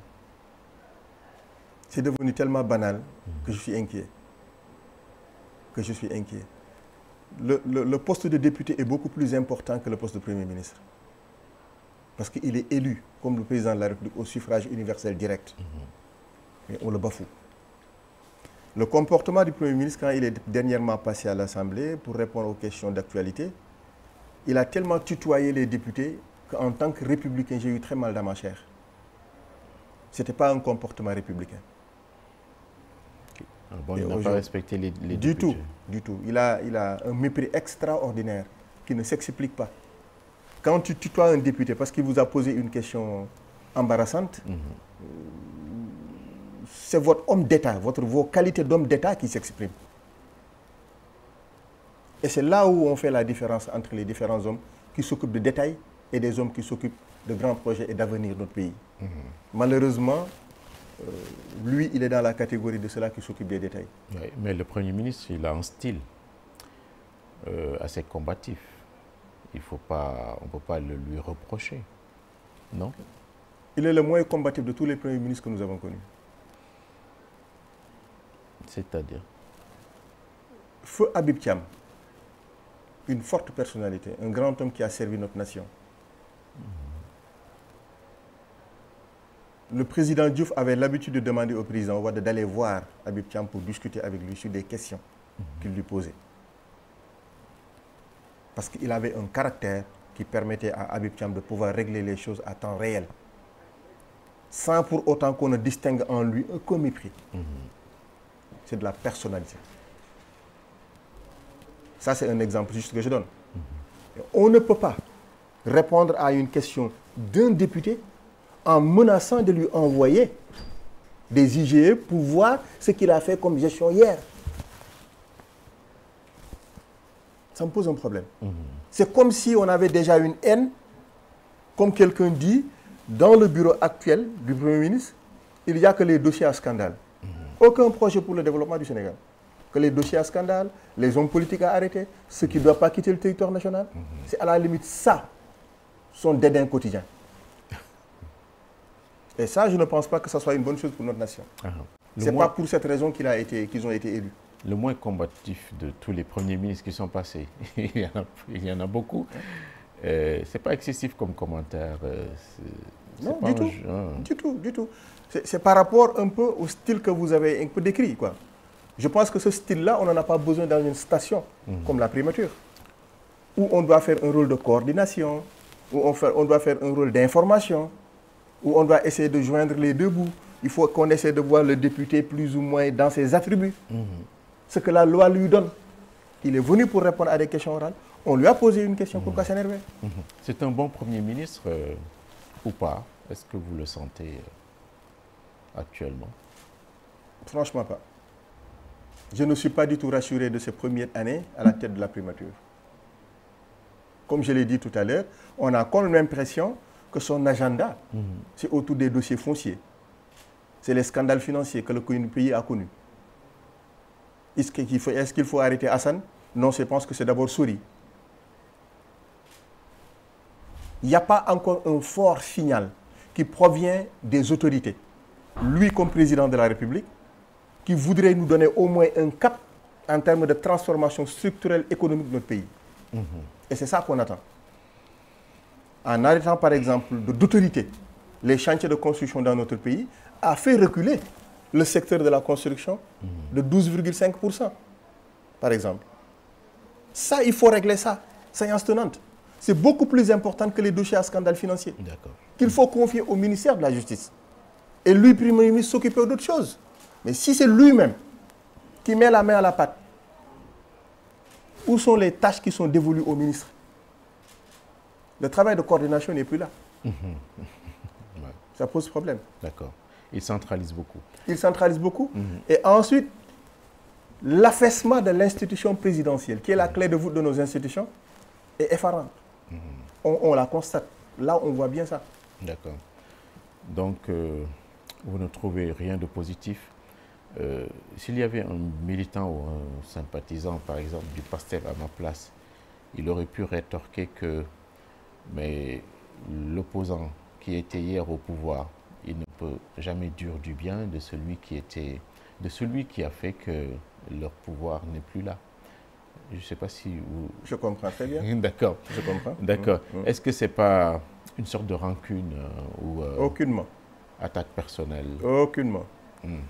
C'est devenu tellement banal que je suis inquiet. Le poste de député est beaucoup plus important que le poste de Premier ministre. Parce qu'il est élu, comme le président de la République, au suffrage universel direct. Mais on le bafoue. Le comportement du Premier ministre, quand il est dernièrement passé à l'Assemblée pour répondre aux questions d'actualité, il a tellement tutoyé les députés qu'en tant que républicain, j'ai eu très mal dans ma chair. Ce n'était pas un comportement républicain. Bon, il n'a pas respecté les députés. Du tout. Il a un mépris extraordinaire qui ne s'explique pas. Quand tu tutoies un député parce qu'il vous a posé une question embarrassante, c'est votre homme d'État, vos qualités d'homme d'État qui s'expriment. Et c'est là où on fait la différence entre les différents hommes qui s'occupent de détails et des hommes qui s'occupent de grands projets et d'avenir de notre pays. Malheureusement, lui, il est dans la catégorie de ceux-là qui s'occupent des détails. Oui, mais le Premier ministre, il a un style assez combatif. On ne peut pas le lui reprocher, non? Il est le moins combatif de tous les premiers ministres que nous avons connus. C'est-à-dire? Feu Habib Thiam, une forte personnalité, un grand homme qui a servi notre nation. Le président Diouf avait l'habitude de demander au président Wade d'aller voir Habib Thiam pour discuter avec lui sur des questions qu'il lui posait. Parce qu'il avait un caractère qui permettait à Habib Thiam de pouvoir régler les choses à temps réel, sans pour autant qu'on ne distingue en lui aucun mépris. C'est de la personnalité. Ça, c'est un exemple juste que je donne. On ne peut pas répondre à une question d'un député en menaçant de lui envoyer des IGE pour voir ce qu'il a fait comme gestion hier. Ça me pose un problème. C'est comme si on avait déjà une haine, comme quelqu'un dit, dans le bureau actuel du Premier ministre, il n'y a que les dossiers à scandale. Aucun projet pour le développement du Sénégal. Que les dossiers à scandale, les hommes politiques à arrêter, ceux qui ne doivent pas quitter le territoire national. C'est à la limite ça, son dédain quotidien. Et ça, je ne pense pas que ce soit une bonne chose pour notre nation. Ce n'est pas pour cette raison qu'ils ont été élus. Le moins combatif de tous les premiers ministres qui sont passés, il y en a beaucoup. C'est pas excessif comme commentaire. Non, du tout. C'est par rapport un peu au style que vous avez un peu décrit, quoi. Je pense que ce style-là, on n'en a pas besoin dans une station comme la primature, où on doit faire un rôle de coordination, où on doit faire un rôle d'information, où on doit essayer de joindre les deux bouts. Il faut qu'on essaie de voir le député plus ou moins dans ses attributs. Ce que la loi lui donne. Il est venu pour répondre à des questions orales. On lui a posé une question, pourquoi s'énerver? C'est un bon Premier ministre ou pas? Est-ce que vous le sentez actuellement? Franchement pas. Je ne suis pas du tout rassuré de ces premières années à la tête de la primature. Comme je l'ai dit tout à l'heure, on a comme l'impression que son agenda, c'est autour des dossiers fonciers. C'est les scandales financiers que le pays a connus. Est-ce qu'il faut arrêter Hassan? Non, je pense que c'est d'abord Souri. Il n'y a pas encore un fort signal qui provient des autorités. Lui, comme président de la République, qui voudrait nous donner au moins un cap en termes de transformation structurelle économique de notre pays. Et c'est ça qu'on attend. En arrêtant, par exemple, d'autorité les chantiers de construction dans notre pays, a fait reculer le secteur de la construction de 12,5%, par exemple. Ça, il faut régler ça, séance tenante. C'est beaucoup plus important que les dossiers à scandale financier, qu'il faut confier au ministère de la Justice. Et lui, Premier ministre, s'occuper d'autres choses. Mais si c'est lui-même qui met la main à la pâte, où sont les tâches qui sont dévolues au ministre? Le travail de coordination n'est plus là. Ça pose problème. D'accord. Il centralise beaucoup. Il centralise beaucoup. Et ensuite, l'affaissement de l'institution présidentielle, qui est la clé de voûte de nos institutions, est effarant. On la constate. Là, on voit bien ça. D'accord. Donc, vous ne trouvez rien de positif. S'il y avait un militant ou un sympathisant, par exemple, du PASTEF à ma place, il aurait pu rétorquer que mais l'opposant qui était hier au pouvoir, il ne peut jamais dire du bien de celui qui a fait que leur pouvoir n'est plus là. Je ne sais pas si vous... Je comprends très bien. D'accord. Je comprends. D'accord. Est-ce que ce n'est pas une sorte de rancune ou Aucunement. Attaque personnelle? Aucunement.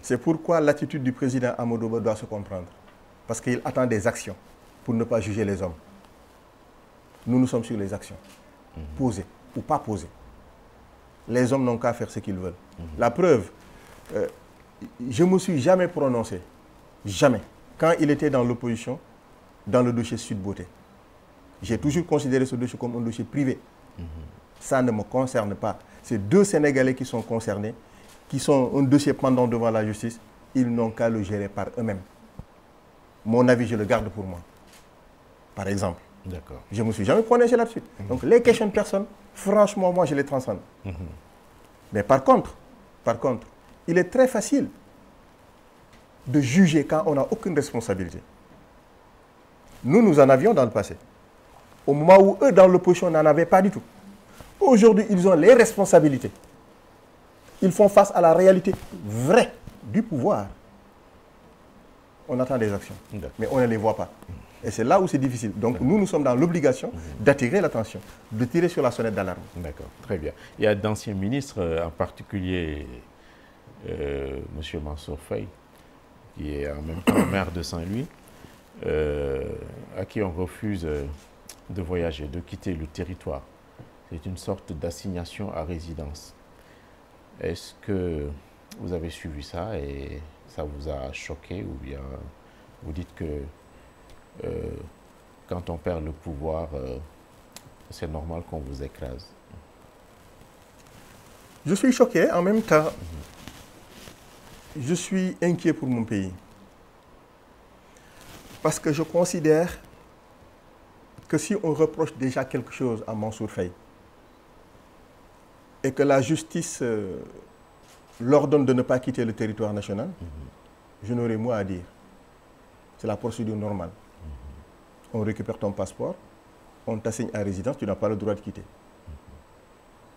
C'est pourquoi l'attitude du président Amadou Ba doit se comprendre. Parce qu'il attend des actions pour ne pas juger les hommes. Nous sommes sur les actions. Posées ou pas posées. Les hommes n'ont qu'à faire ce qu'ils veulent. La preuve, je ne me suis jamais prononcé, jamais, quand il était dans l'opposition, dans le dossier Sud Beauté. J'ai toujours considéré ce dossier comme un dossier privé. Ça ne me concerne pas. C'est deux Sénégalais qui sont concernés, qui sont un dossier pendant devant la justice. Ils n'ont qu'à le gérer par eux-mêmes. Mon avis, je le garde pour moi. par exemple. D'accord. Je ne me suis jamais prononcé là-dessus. Donc les questions de personnes, franchement, moi, je les transcende. Mais par contre, il est très facile de juger quand on n'a aucune responsabilité. Nous en avions dans le passé. Au moment où eux, dans l'opposition, n'en avaient pas du tout. Aujourd'hui, ils ont les responsabilités. Ils font face à la réalité vraie du pouvoir. On attend des actions, mais on ne les voit pas. Et c'est là où c'est difficile. Donc nous sommes dans l'obligation d'attirer l'attention, de tirer sur la sonnette d'alarme. D'accord, très bien. Il y a d'anciens ministres, en particulier M. Mansour Faye, qui est en même temps maire de Saint-Louis, à qui on refuse de voyager, de quitter le territoire. C'est une sorte d'assignation à résidence. Est-ce que vous avez suivi ça et ça vous a choqué, ou bien vous dites que quand on perd le pouvoir, c'est normal qu'on vous écrase? Je suis choqué, en même temps, je suis inquiet pour mon pays. Parce que je considère que si on reproche déjà quelque chose à Mansour Faye, et que la justice l'ordonne de ne pas quitter le territoire national, je n'aurai mot à dire. C'est la procédure normale. On récupère ton passeport, on t'assigne à résidence, tu n'as pas le droit de quitter.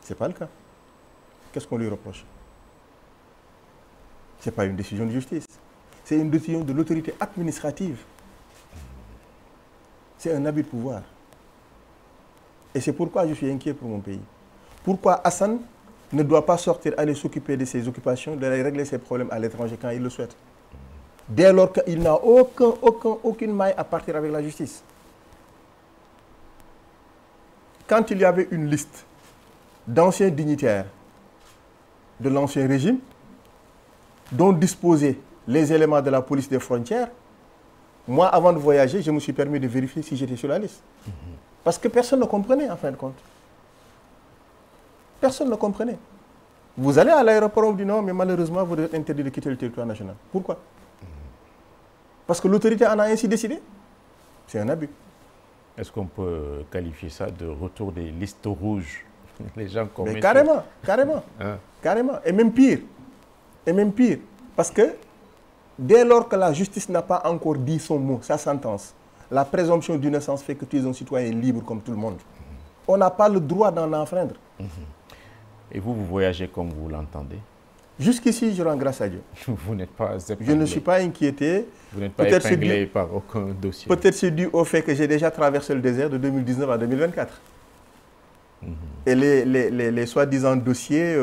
Ce n'est pas le cas. Qu'est-ce qu'on lui reproche? Ce n'est pas une décision de justice. C'est une décision de l'autorité administrative. C'est un abus de pouvoir. Et c'est pourquoi je suis inquiet pour mon pays. Pourquoi Hassan ne doit pas sortir, aller s'occuper de ses occupations, de régler ses problèmes à l'étranger quand il le souhaite? Dès lors qu'il n'a aucune maille à partir avec la justice. Quand il y avait une liste d'anciens dignitaires de l'ancien régime, dont disposaient les éléments de la police des frontières, moi, avant de voyager, je me suis permis de vérifier si j'étais sur la liste. Parce que personne ne comprenait, en fin de compte. Personne ne comprenait. Vous allez à l'aéroport, on vous dit non, mais malheureusement, vous êtes interdit de quitter le territoire national. Pourquoi? Parce que l'autorité en a ainsi décidé. C'est un abus. Est-ce qu'on peut qualifier ça de retour des listes rouges? Les gens commettent... Mais carrément, carrément, carrément. Et même pire. Et même pire. Parce que dès lors que la justice n'a pas encore dit son mot, sa sentence, la présomption d'innocence fait que tu es un citoyen libre comme tout le monde. On n'a pas le droit d'en enfreindre. Et vous voyagez comme vous l'entendez? Jusqu'ici, je rends grâce à Dieu. Vous n'êtes pas épinglé. Je ne suis pas inquiété. Vous n'êtes pas épinglé par aucun dossier. Peut-être c'est dû au fait que j'ai déjà traversé le désert de 2019 à 2024. Et les soi-disant dossiers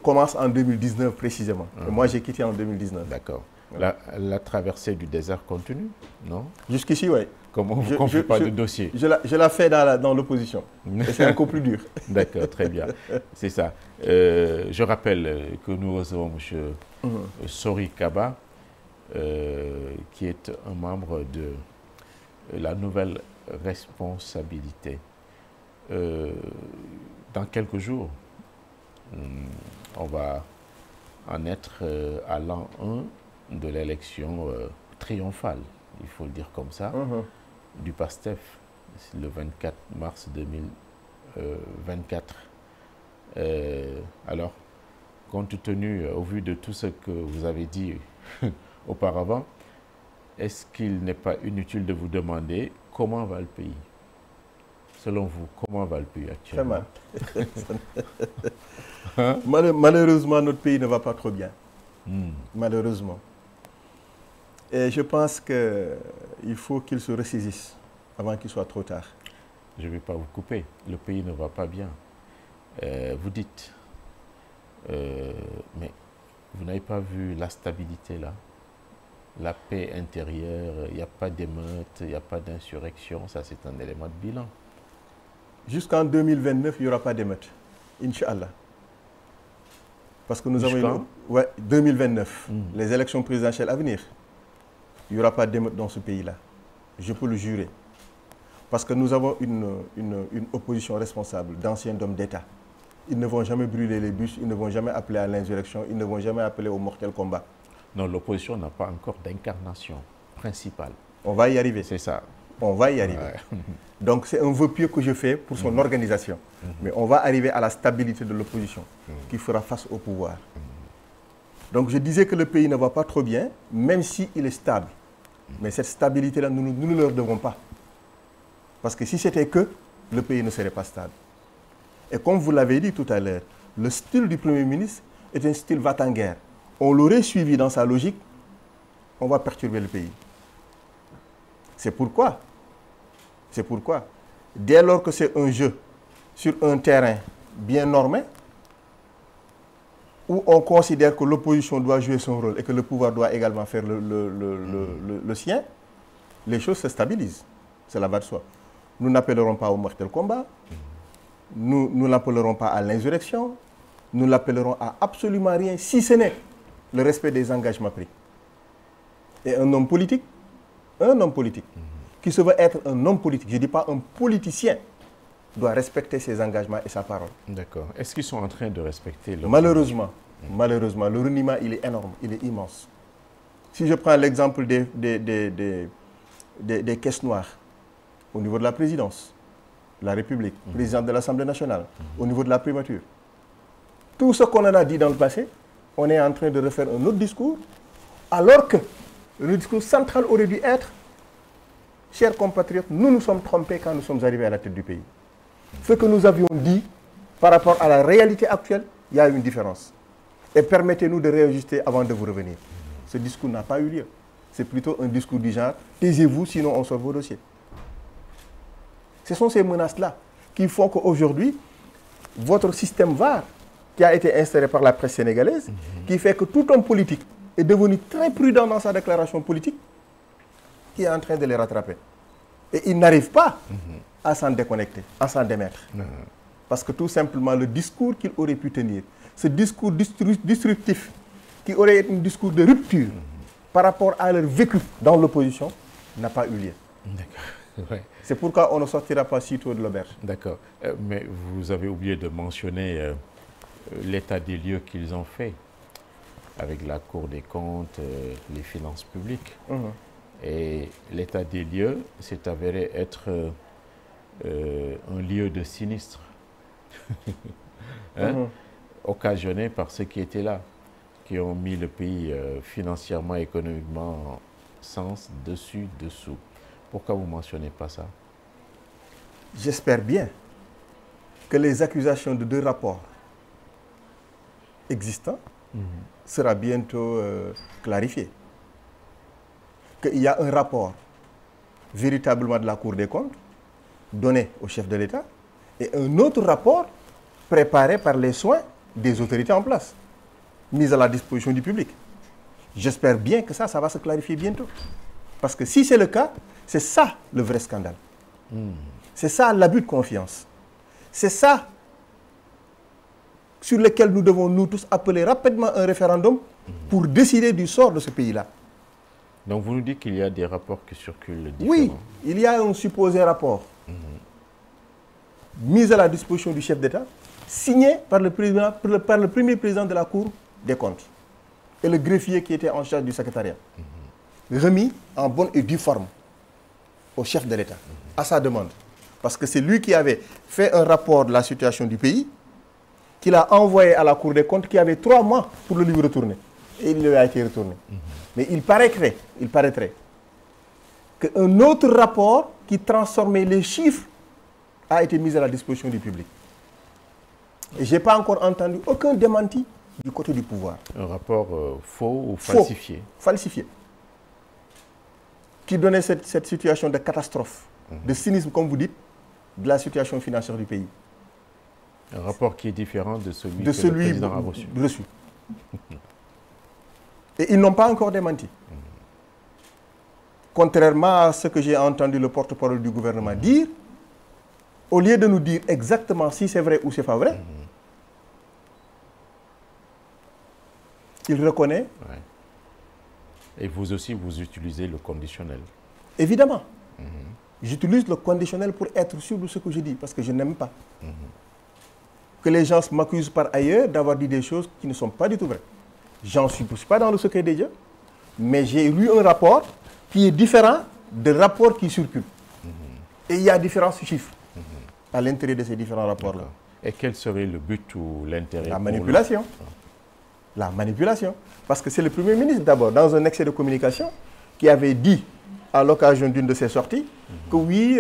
commencent en 2019 précisément. Et moi, j'ai quitté en 2019. D'accord. Voilà. La traversée du désert continue, non? Jusqu'ici, oui. Comment vous ne confiez pas de dossier? Je la fais dans l'opposition. Et c'est encore plus dur. D'accord, très bien. C'est ça. Je rappelle que nous recevons M. Sori Kaba, qui est un membre de la nouvelle responsabilité. Dans quelques jours, on va en être à l'an 1 de l'élection triomphale, il faut le dire comme ça, du PASTEF, le 24 mars 2024. Alors, compte tenu, au vu de tout ce que vous avez dit auparavant, est-ce qu'il n'est pas inutile de vous demander comment va le pays? Selon vous, comment va le pays actuellement? Très mal. Malheureusement, notre pays ne va pas trop bien. Malheureusement. Et je pense qu'il faut qu'il se ressaisisse avant qu'il soit trop tard. Je ne vais pas vous couper. Le pays ne va pas bien. Vous dites, mais vous n'avez pas vu la stabilité là? La paix intérieure, il n'y a pas d'émeute, il n'y a pas d'insurrection. Ça, c'est un élément de bilan. Jusqu'en 2029, il n'y aura pas d'émeute. Inch'Allah. Parce que nous avons... Ouais, 2029, les élections présidentielles à venir. Il n'y aura pas d'émeute dans ce pays-là. Je peux le jurer. Parce que nous avons une opposition responsable d'anciens hommes d'État. Ils ne vont jamais brûler les bus, ils ne vont jamais appeler à l'insurrection, ils ne vont jamais appeler au mortel combat. Non, l'opposition n'a pas encore d'incarnation principale. On va y arriver. C'est ça. On va y arriver. Ouais. Donc c'est un vœu pieux que je fais pour son organisation. Mais on va arriver à la stabilité de l'opposition qui fera face au pouvoir. Donc je disais que le pays ne va pas trop bien, même s'il est stable. Mais cette stabilité-là, nous ne leur devons pas. Parce que si c'était que, le pays ne serait pas stable. Et comme vous l'avez dit tout à l'heure, le style du Premier ministre est un style va-t-en-guerre. On l'aurait suivi dans sa logique, on va perturber le pays. C'est pourquoi, dès lors que c'est un jeu sur un terrain bien normé, où on considère que l'opposition doit jouer son rôle et que le pouvoir doit également faire le sien, les choses se stabilisent. Cela va de soi. Nous n'appellerons pas au mortel combat, nous n'appellerons pas à l'insurrection, nous n'appellerons à absolument rien, si ce n'est le respect des engagements pris. Et un homme politique, qui se veut être un homme politique, je ne dis pas un politicien, doit respecter ses engagements et sa parole. D'accord. Est-ce qu'ils sont en train de respecter le... Malheureusement, le reniement, il est énorme, il est immense. Si je prends l'exemple des caisses noires, au niveau de la présidence, de la République, président de l'Assemblée nationale, au niveau de la primature, tout ce qu'on en a dit dans le passé, on est en train de refaire un autre discours, alors que le discours central aurait dû être, chers compatriotes, nous nous sommes trompés quand nous sommes arrivés à la tête du pays. Ce que nous avions dit par rapport à la réalité actuelle, il y a une différence. Et permettez-nous de réajuster avant de vous revenir. Ce discours n'a pas eu lieu. C'est plutôt un discours du genre, taisez-vous, sinon on sort vos dossiers. Ce sont ces menaces-là qui font qu'aujourd'hui, votre système VAR, qui a été installé par la presse sénégalaise, qui fait que tout homme politique est devenu très prudent dans sa déclaration politique, qui est en train de les rattraper. Et il n'arrive pas à s'en déconnecter, à s'en démettre. Parce que tout simplement, le discours qu'il aurait pu tenir, ce discours destructif, qui aurait été un discours de rupture par rapport à leur vécu dans l'opposition, n'a pas eu lieu. D'accord. Ouais. C'est pourquoi on ne sortira pas si tôt de l'auberge. D'accord. Mais vous avez oublié de mentionner l'état des lieux qu'ils ont fait avec la Cour des comptes, les finances publiques. Et l'état des lieux s'est avéré être un lieu de sinistre, occasionné par ceux qui étaient là, qui ont mis le pays financièrement, économiquement, sens dessus, dessous. Pourquoi vous ne mentionnez pas ça? J'espère bien que les accusations de 2 rapports existants seront bientôt clarifiées. Qu'il y a un rapport véritablement de la Cour des comptes donné au chef de l'État et un autre rapport préparé par les soins des autorités en place, mis à la disposition du public. J'espère bien que ça va se clarifier bientôt. Parce que si c'est le cas, c'est ça le vrai scandale. C'est ça l'abus de confiance. C'est ça sur lequel nous devons nous tous appeler rapidement un référendum pour décider du sort de ce pays-là. Donc vous nous dites qu'il y a des rapports qui circulent différents. Oui, il y a un supposé rapport mis à la disposition du chef d'État, signé par le premier président de la Cour des comptes et le greffier qui était en charge du secrétariat, remis en bonne et due forme au chef de l'État, à sa demande. Parce que c'est lui qui avait fait un rapport de la situation du pays, qu'il a envoyé à la Cour des comptes, qui avait 3 mois pour le lui retourner. Et il lui a été retourné. Mais il paraîtrait qu'un autre rapport qui transformait les chiffres a été mis à la disposition du public. Et je n'ai pas encore entendu aucun démenti du côté du pouvoir. Un rapport faux ou falsifié? Faux, falsifié. Qui donnait cette situation de catastrophe, de cynisme, comme vous dites, de la situation financière du pays. Un rapport qui est différent de celui que le président a reçu. Et ils n'ont pas encore démenti. Contrairement à ce que j'ai entendu le porte-parole du gouvernement dire, au lieu de nous dire exactement si c'est vrai ou c'est pas vrai, il reconnaît. Ouais. Et vous aussi, vous utilisez le conditionnel. Évidemment. J'utilise le conditionnel pour être sûr de ce que je dis, parce que je n'aime pas que les gens m'accusent par ailleurs d'avoir dit des choses qui ne sont pas du tout vraies. J'en suis pas dans le secret des dieux, mais j'ai lu un rapport qui est différent des rapports qui circulent. Et il y a différents chiffres à l'intérieur de ces différents rapports-là. Et quel serait le but ou l'intérêt? La manipulation. La manipulation. Parce que c'est le Premier ministre d'abord, dans un excès de communication, qui avait dit, à l'occasion d'une de ses sorties, que oui,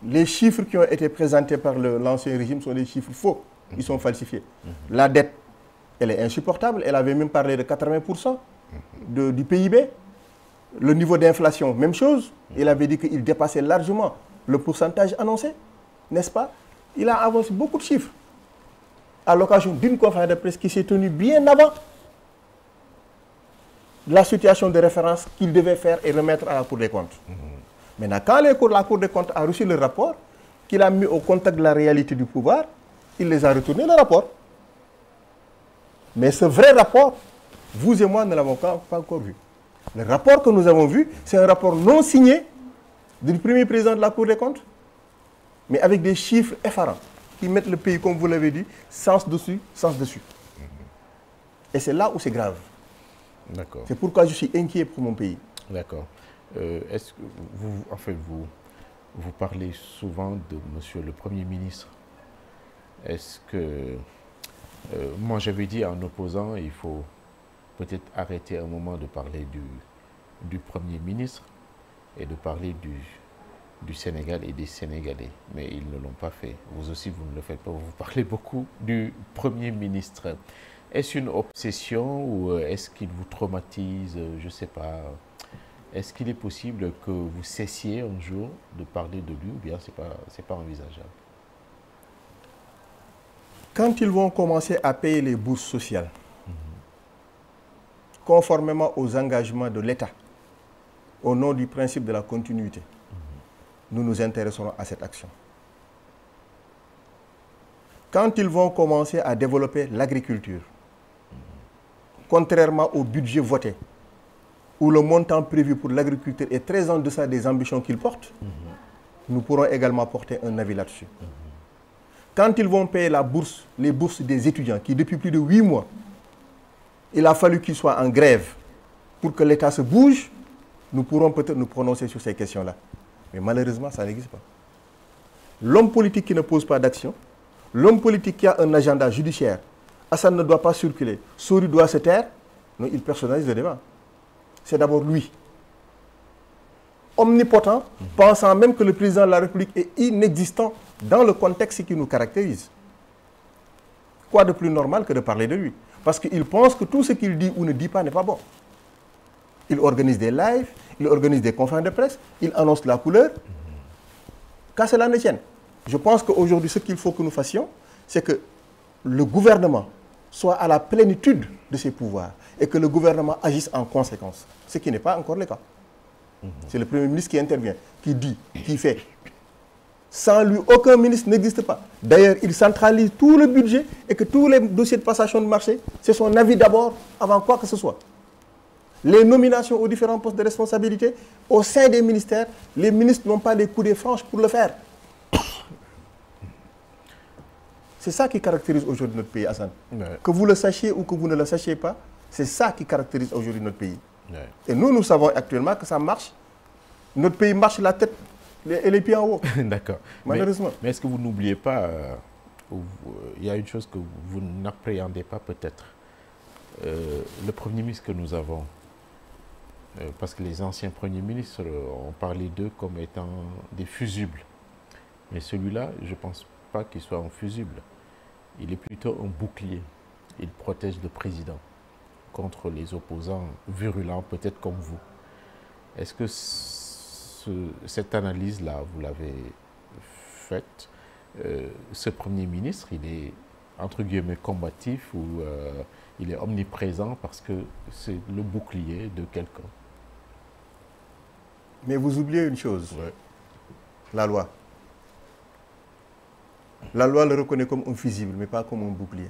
les chiffres qui ont été présentés par l'ancien régime sont des chiffres faux. Ils sont falsifiés. La dette, elle est insupportable. Elle avait même parlé de 80% du PIB. Le niveau d'inflation, même chose. Il avait dit qu'il dépassait largement le pourcentage annoncé, n'est-ce pas? Il a avancé beaucoup de chiffres à l'occasion d'une conférence de presse qui s'est tenue bien avant la situation de référence qu'il devait faire et remettre à la Cour des comptes. Maintenant, quand la Cour des comptes a reçu le rapport, qu'il a mis au contact de la réalité du pouvoir, il les a retournés le rapport. Mais ce vrai rapport, vous et moi ne l'avons pas encore vu. Le rapport que nous avons vu, c'est un rapport non signé du premier président de la Cour des comptes, mais avec des chiffres effarants qui mettent le pays, comme vous l'avez dit, sens dessus, sens dessus. Et c'est là où c'est grave. D'accord. C'est pourquoi je suis inquiet pour mon pays. D'accord. Est-ce que vous parlez souvent de Monsieur le Premier ministre? Est-ce que... moi, j'avais dit en opposant, il faut peut-être arrêter un moment de parler du Premier ministre et de parler du Sénégal et des Sénégalais. Mais ils ne l'ont pas fait. Vous aussi, vous ne le faites pas. Vous parlez beaucoup du Premier ministre. Est-ce une obsession ou est-ce qu'il vous traumatise? Je ne sais pas. Est-ce qu'il est possible que vous cessiez un jour de parler de lui ou bien ce n'est pas envisageable? Quand ils vont commencer à payer les bourses sociales, conformément aux engagements de l'État, au nom du principe de la continuité, nous nous intéresserons à cette action. Quand ils vont commencer à développer l'agriculture, contrairement au budget voté, où le montant prévu pour l'agriculture est très en deçà des ambitions qu'ils portent, nous pourrons également porter un avis là-dessus. Quand ils vont payer les bourses des étudiants, qui depuis plus de 8 mois, il a fallu qu'ils soient en grève pour que l'État se bouge, nous pourrons peut-être nous prononcer sur ces questions-là. Mais malheureusement, ça n'existe pas. L'homme politique qui ne pose pas d'action, l'homme politique qui a un agenda judiciaire, Assane ne doit pas circuler, Sori doit se taire, non, il personnalise le débat. C'est d'abord lui. Omnipotent, pensant même que le président de la République est inexistant dans le contexte qui nous caractérise. Quoi de plus normal que de parler de lui? Parce qu'il pense que tout ce qu'il dit ou ne dit pas n'est pas bon. Il organise des lives, il organise des conférences de presse, il annonce la couleur. Qu'à cela ne tienne. Je pense qu'aujourd'hui, ce qu'il faut que nous fassions, c'est que le gouvernement soit à la plénitude de ses pouvoirs et que le gouvernement agisse en conséquence, ce qui n'est pas encore le cas. C'est le Premier ministre qui intervient, qui dit, qui fait. Sans lui, aucun ministre n'existe pas. D'ailleurs, il centralise tout le budget et que tous les dossiers de passation de marché, c'est son avis d'abord, avant quoi que ce soit. Les nominations aux différents postes de responsabilité, au sein des ministères, les ministres n'ont pas les coudées franches pour le faire. C'est ça qui caractérise aujourd'hui notre pays, Assane. Ouais. Que vous le sachiez ou que vous ne le sachiez pas, c'est ça qui caractérise aujourd'hui notre pays. Ouais. Et nous savons actuellement que ça marche. Notre pays marche la tête et les pieds en haut. D'accord. Malheureusement. Mais est-ce que vous n'oubliez pas, il y a une chose que vous n'appréhendez pas peut-être. Le Premier ministre que nous avons, parce que les anciens Premiers ministres ont parlé d'eux comme étant des fusibles. Mais celui-là, je ne pense pas qu'il soit un fusible. Il est plutôt un bouclier. Il protège le président contre les opposants virulents, peut-être comme vous. Est-ce que cette analyse-là, vous l'avez faite? Ce Premier ministre, il est, entre guillemets, combatif ou il est omniprésent parce que c'est le bouclier de quelqu'un. Mais vous oubliez une chose, ouais. La loi. La loi le reconnaît comme un fusible, mais pas comme un bouclier.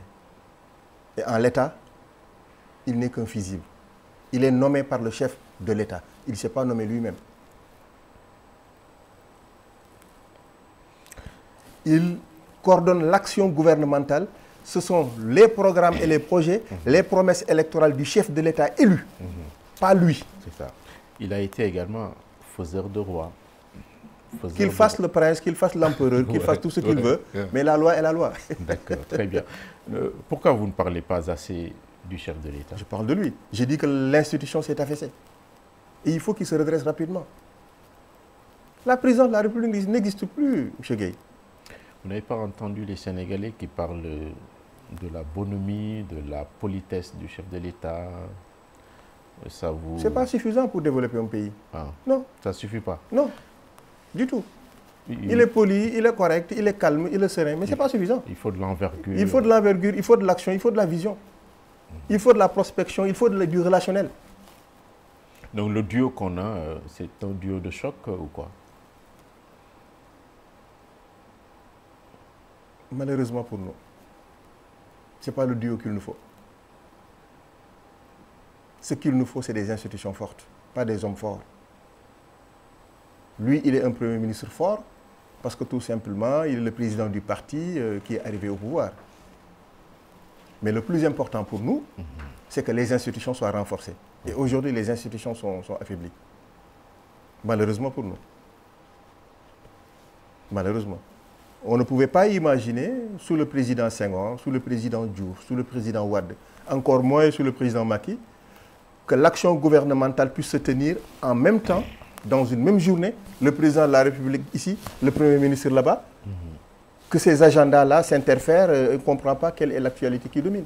Et en l'État, il n'est qu'un fusible. Il est nommé par le chef de l'État. Il ne s'est pas nommé lui-même. Il coordonne l'action gouvernementale. Ce sont les programmes et les projets, les promesses électorales du chef de l'État élu, pas lui. C'est ça. Il a été également faiseur de roi. Qu'il fasse le prince, qu'il fasse l'empereur, qu'il fasse tout ce qu'il veut, mais la loi est la loi. D'accord, très bien. Pourquoi vous ne parlez pas assez du chef de l'État? Je parle de lui. J'ai dit que l'institution s'est affaissée. Et il faut qu'il se redresse rapidement. La présidence de la République n'existe plus, M. Gueye. Vous n'avez pas entendu les Sénégalais qui parlent de la bonhomie, de la politesse du chef de l'État? Ça vous... C'est pas suffisant pour développer un pays. Ah, non. Ça ne suffit pas? Non, du tout. Il est poli, il est correct, il est calme, il est serein, mais ce n'est pas suffisant. Il faut de l'envergure. Il faut de l'envergure, il faut de l'action, il faut de la vision. Il faut de la prospection, il faut du relationnel. Donc le duo qu'on a, c'est un duo de choc ou quoi? Malheureusement pour nous, ce n'est pas le duo qu'il nous faut. Ce qu'il nous faut, c'est des institutions fortes, pas des hommes forts. Lui, il est un Premier ministre fort parce que tout simplement, il est le président du parti qui est arrivé au pouvoir. Mais le plus important pour nous, c'est que les institutions soient renforcées. Et aujourd'hui, les institutions sont affaiblies. Malheureusement pour nous. Malheureusement. On ne pouvait pas imaginer, sous le président Senghor, sous le président Diouf, sous le président Wade, encore moins sous le président Macky, que l'action gouvernementale puisse se tenir en même temps, dans une même journée, le président de la République ici, le Premier ministre là-bas, que ces agendas-là s'interfèrent, on ne comprend pas quelle est l'actualité qui domine.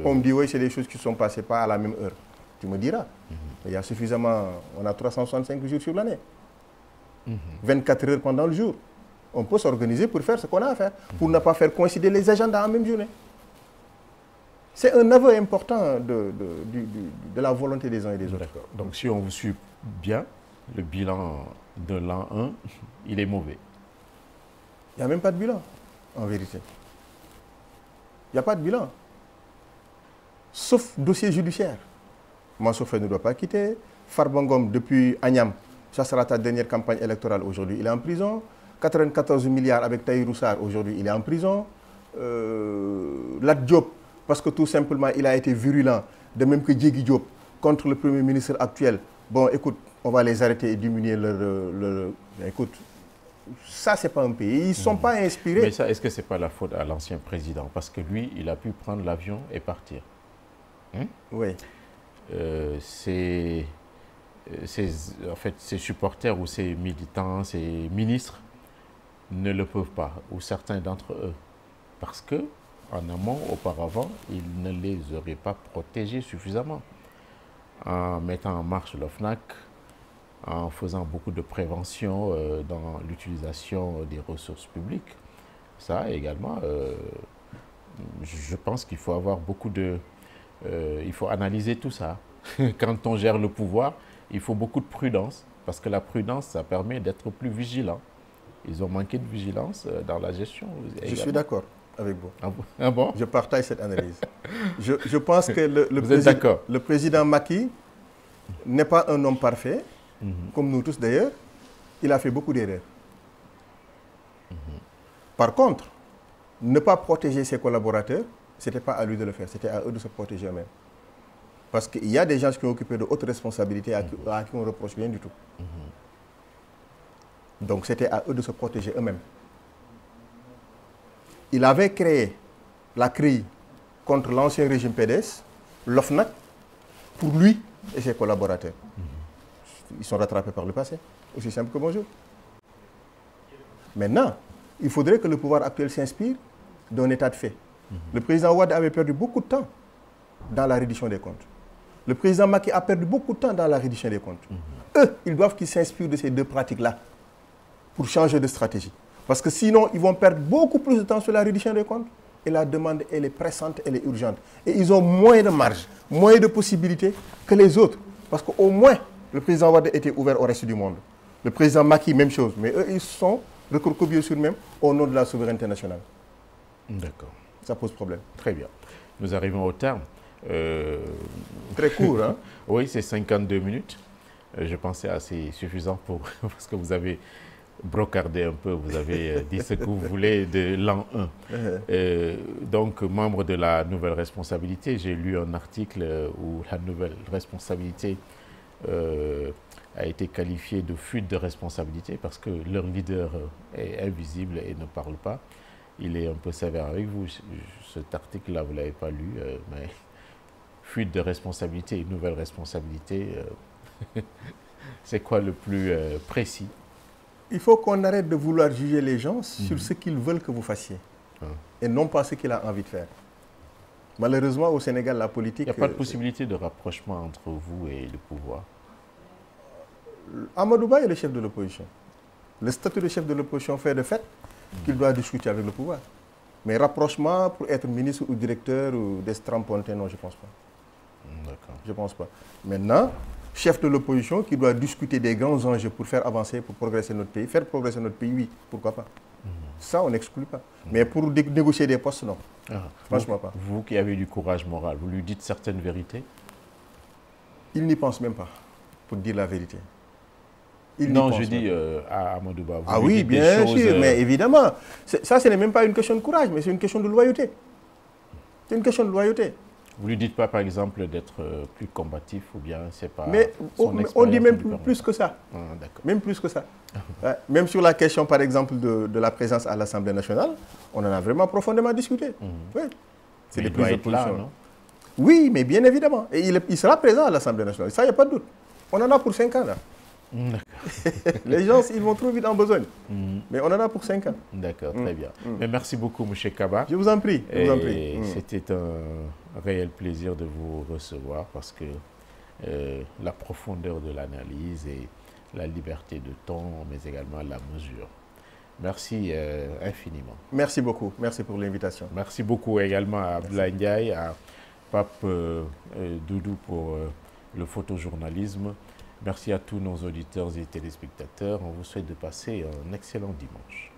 On me dit, oui, c'est des choses qui ne sont passées pas à la même heure. Tu me diras. Il y a suffisamment, on a 365 jours sur l'année. 24 heures pendant le jour. On peut s'organiser pour faire ce qu'on a à faire, pour ne pas faire coïncider les agendas en même journée. C'est un aveu important de la volonté des uns et des autres. D'accord. Donc si on vous suit bien, le bilan de l'an 1, il est mauvais. Il n'y a même pas de bilan, en vérité. Il n'y a pas de bilan. Sauf dossier judiciaire. Mansour Faye ne doit pas quitter. Farba Ngom, depuis Agnam, ça sera ta dernière campagne électorale. Aujourd'hui, il est en prison. 94 milliards avec Tahirou Sarr, aujourd'hui, il est en prison. Lat Diop, parce que tout simplement, il a été virulent, de même que Diégui Diop, contre le Premier ministre actuel. Bon, écoute, on va les arrêter et diminuer leur... Écoute, ça, c'est pas un pays. Ils ne sont pas inspirés. Mais ça, est-ce que ce n'est pas la faute à l'ancien président? Parce que lui, il a pu prendre l'avion et partir. Oui. En fait, ses supporters ou ses militants, ses ministres ne le peuvent pas, ou certains d'entre eux. Parce que, en amont, auparavant, ils ne les auraient pas protégés suffisamment. En mettant en marche l'OFNAC, en faisant beaucoup de prévention dans l'utilisation des ressources publiques. Ça également, je pense qu'il faut avoir beaucoup de... il faut analyser tout ça. Quand on gère le pouvoir, il faut beaucoup de prudence, parce que la prudence, ça permet d'être plus vigilant. Ils ont manqué de vigilance dans la gestion. Je suis d'accord avec vous. Ah bon? Je partage cette analyse. Je pense que le président Macky n'est pas un homme parfait, comme nous tous d'ailleurs. Il a fait beaucoup d'erreurs. Par contre, ne pas protéger ses collaborateurs, ce n'était pas à lui de le faire, c'était à eux de se protéger eux-mêmes. Parce qu'il y a des gens qui ont occupé de hautes responsabilités à qui on ne reproche rien du tout. Donc c'était à eux de se protéger eux-mêmes. Il avait créé la CREI contre l'ancien régime PDS, l'OFNAC, pour lui et ses collaborateurs. Ils sont rattrapés par le passé, aussi simple que bonjour. Maintenant, il faudrait que le pouvoir actuel s'inspire d'un état de fait. Le président Wade avait perdu beaucoup de temps dans la reddition des comptes. Le président Macky a perdu beaucoup de temps dans la reddition des comptes. Eux, ils doivent qu'ils s'inspirent de ces deux pratiques-là pour changer de stratégie. Parce que sinon, ils vont perdre beaucoup plus de temps sur la reddition des comptes. Et la demande, elle est pressante, elle est urgente. Et ils ont moins de marge, moins de possibilités que les autres. Parce qu'au moins, le président Wade était ouvert au reste du monde. Le président Macky, même chose. Mais eux, ils sont recroquevillés sur eux-mêmes au nom de la souveraineté nationale. D'accord. Ça pose problème. Très bien. Nous arrivons au terme. Très court, hein? Oui, c'est 52 minutes. Je pensais assez suffisant parce que vous avez brocardé un peu, vous avez dit ce que vous voulez de l'an 1. Donc, membre de la nouvelle responsabilité, j'ai lu un article où la nouvelle responsabilité a été qualifié de fuite de responsabilité parce que leur leader est invisible et ne parle pas. Il est un peu sévère avec vous. Cet article-là, vous ne l'avez pas lu, mais fuite de responsabilité, une nouvelle responsabilité, c'est quoi le plus précis? Il faut qu'on arrête de vouloir juger les gens sur ce qu'ils veulent que vous fassiez et non pas ce qu'il a envie de faire. Malheureusement, au Sénégal, la politique... Il n'y a pas de possibilité de rapprochement entre vous et le pouvoir. Amadou Ba est le chef de l'opposition. Le statut de chef de l'opposition fait de fait qu'il doit discuter avec le pouvoir. Mais rapprochement pour être ministre ou directeur ou des strapontin, non, je ne pense pas. D'accord. Je ne pense pas. Maintenant, chef de l'opposition qui doit discuter des grands enjeux pour faire avancer, pour progresser notre pays, faire progresser notre pays, oui, pourquoi pas. Ça, on n'exclut pas. Mais pour négocier des postes, non. Franchement pas. Vous qui avez du courage moral, vous lui dites certaines vérités? Il n'y pense même pas, pour dire la vérité. Non, je dis à Amadou Ba. Ah oui, bien sûr, mais évidemment. Ça, ce n'est même pas une question de courage, mais c'est une question de loyauté. C'est une question de loyauté. Vous ne lui dites pas, par exemple, d'être plus combatif ou bien c'est pas... Mais on dit même plus que ça. Ah, d'accord. Même plus que ça. Même sur la question, par exemple, de la présence à l'Assemblée nationale, on en a vraiment profondément discuté. Oui. C'est des prises de position, non? Oui, mais bien évidemment. Et il sera présent à l'Assemblée nationale. Ça, il n'y a pas de doute. On en a pour 5 ans, là. Les gens, ils vont trop vite en besogne. Mais on en a pour 5 ans. D'accord, très bien. Mais merci beaucoup, M. Kaba. Je vous en prie. C'était un réel plaisir de vous recevoir parce que la profondeur de l'analyse et la liberté de ton, mais également la mesure. Merci infiniment. Merci beaucoup. Merci pour l'invitation. Merci beaucoup également à Abdoulaye Ndiaye, à Pape Doudou pour le photojournalisme. Merci à tous nos auditeurs et téléspectateurs. On vous souhaite de passer un excellent dimanche.